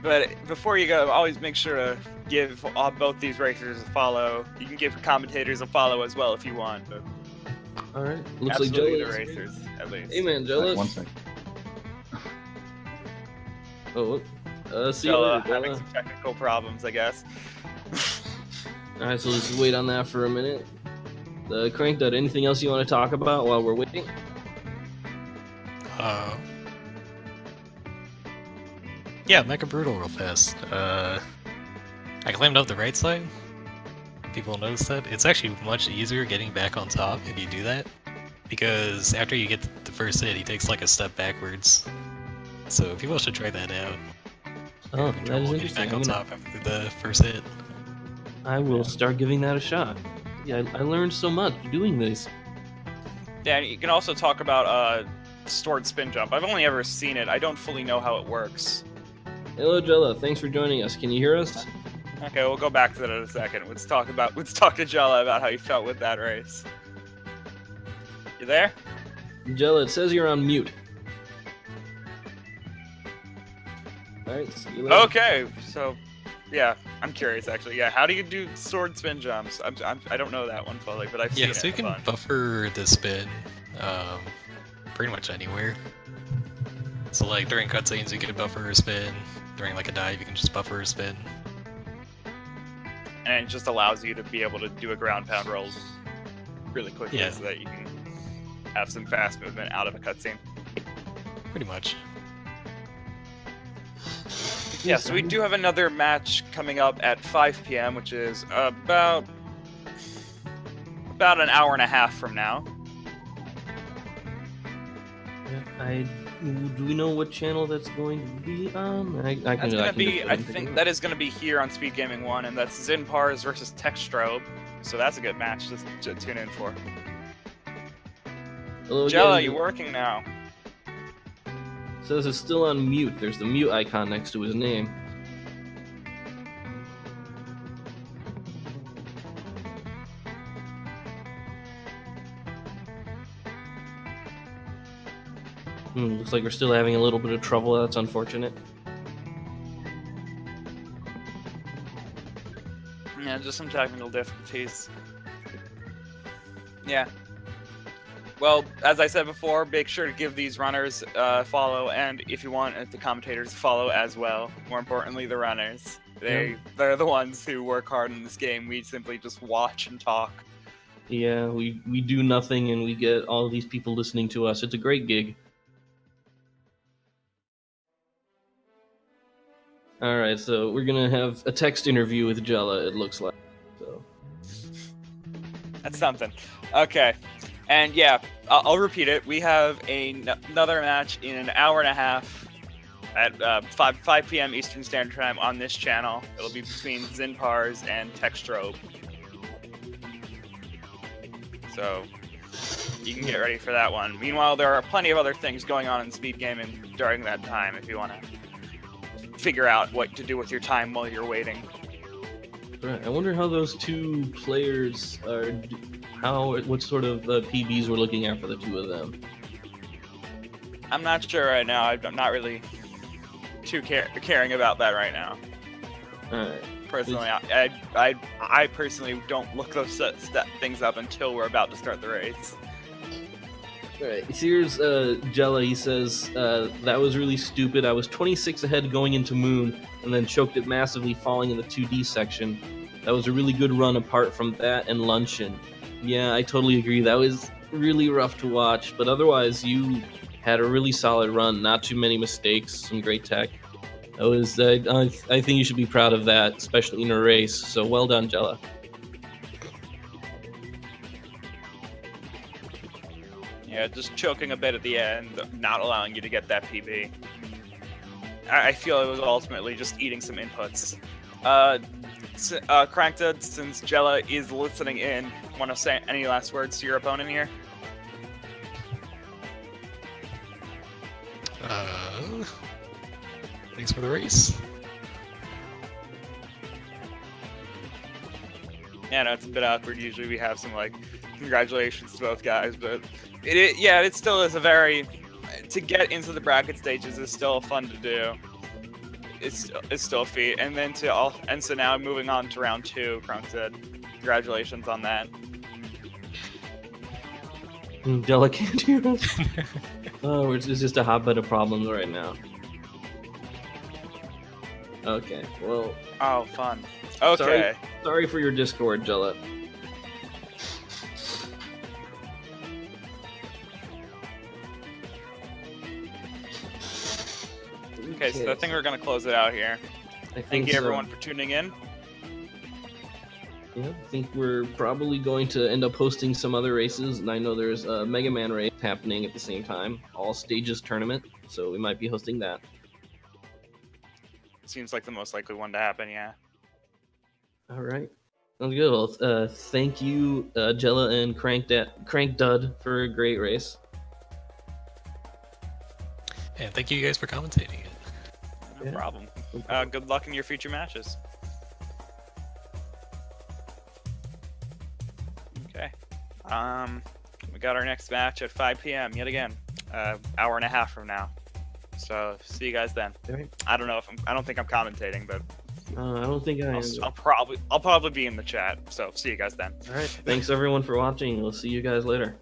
but before you go, always make sure to give both these racers a follow. You can give commentators a follow as well if you want. But alright, looks absolutely like Jelluh. the racers, at least. Hey man, Jelluh. 1 second. Oh, see you Jelluh later, having Jelluh. some technical problems, I guess. Alright, so let's wait on that for a minute. Krandkdud, anything else you want to talk about while we're waiting? Yeah, Mecha Brutal real fast. I climbed up the right side. People notice that. It's actually much easier getting back on top if you do that. Because after you get the first hit, he takes like a step backwards. So people should try that out. Oh, that is Getting interesting. back on top after the first hit. I will start giving that a shot. Yeah, I learned so much doing this. Yeah, and you can also talk about stored spin jump. I've only ever seen it. I don't fully know how it works. Hello, Jelluh. Thanks for joining us. Can you hear us? Okay, we'll go back to that in a second. Let's talk to Jelluh about how you felt with that race. You there? Jelluh, it says you're on mute. Alright, see you later. Okay, so yeah, I'm curious actually. Yeah, how do you do sword spin jumps? I don't know that one fully, but I've seen Yeah, it. so you can buffer the spin pretty much anywhere. So like during cutscenes you can buffer a spin. During like a dive you can just buffer a spin. And it just allows you to be able to do a ground pound roll really quickly, Yeah. so that you can have some fast movement out of a cutscene. Pretty much. Yeah, so we do have another match coming up at 5 p.m., which is about an hour and a half from now. Yeah, do we know what channel that's going to be on? I think that is going to be here on Speed Gaming 1, and that's Zinpars versus Texstrobe. So that's a good match to tune in for. Hello, Jelluh, again. you working now? Says it's still on mute. There's the mute icon next to his name. Looks like we're still having a little bit of trouble. That's unfortunate. Yeah, just some technical difficulties. Yeah. Well, as I said before, make sure to give these runners a follow, and if you want, the commentators follow as well. More importantly, the runners. They're the ones who work hard in this game. We simply just watch and talk. Yeah, we do nothing and we get all these people listening to us. It's a great gig. Alright, so we're gonna have a text interview with Jelluh, it looks like. So That's something. Okay. And yeah, I'll repeat it. We have another match in an hour and a half at 5 p.m. Eastern Standard Time on this channel. It'll be between Zinpars and Textrobe. So you can get ready for that one. Meanwhile, there are plenty of other things going on in speed gaming during that time if you want to figure out what to do with your time while you're waiting. right, I wonder how those two players are. What sort of PBs we're looking at for the two of them. I'm not sure right now. I'm not really too caring about that right now. Alright. Personally, I personally don't look those things up until we're about to start the race. Alright, here's Jelluh. He says, that was really stupid. I was 26 ahead going into Moon, and then choked it massively falling in the 2D section. That was a really good run apart from that and Luncheon. Yeah, I totally agree. That was really rough to watch, but otherwise you had a really solid run. Not too many mistakes, some great tech. That was, I think you should be proud of that, especially in a race. So well done, Jelluh. Yeah, just choking a bit at the end, not allowing you to get that PB. I feel it was ultimately just eating some inputs. Krandkdud, since Jelluh is listening in, want to say any last words to your opponent here? Thanks for the race. Yeah, no, it's a bit awkward. Usually we have some, like, congratulations to both guys, but it still is a very... To get into the bracket stages is still fun to do. It's still a feat. And then so now moving on to round 2, Krandkdud. Congratulations on that. Jelluh can't hear us. Oh, it's just a hotbed of problems right now. Okay, well... Oh, fun. Okay. Sorry for your Discord, Jelluh. Okay, so I think we're going to close it out here. Thank you, everyone, for tuning in. Yeah, I think we're probably going to end up hosting some other races, and I know there's a Mega Man race happening at the same time, all stages tournament, so we might be hosting that. Seems like the most likely one to happen, yeah. All right. Sounds good. Well, thank you, Jelluh and Krandkdud, for a great race. And thank you guys for commentating it. No problem. Good luck in your future matches. Okay. We got our next match at 5 p.m. yet again. Hour and a half from now. So see you guys then. All right. I don't know I don't think I'm commentating, but I don't think I am. I'll probably be in the chat. So see you guys then. All right. Thanks everyone for watching. We'll see you guys later.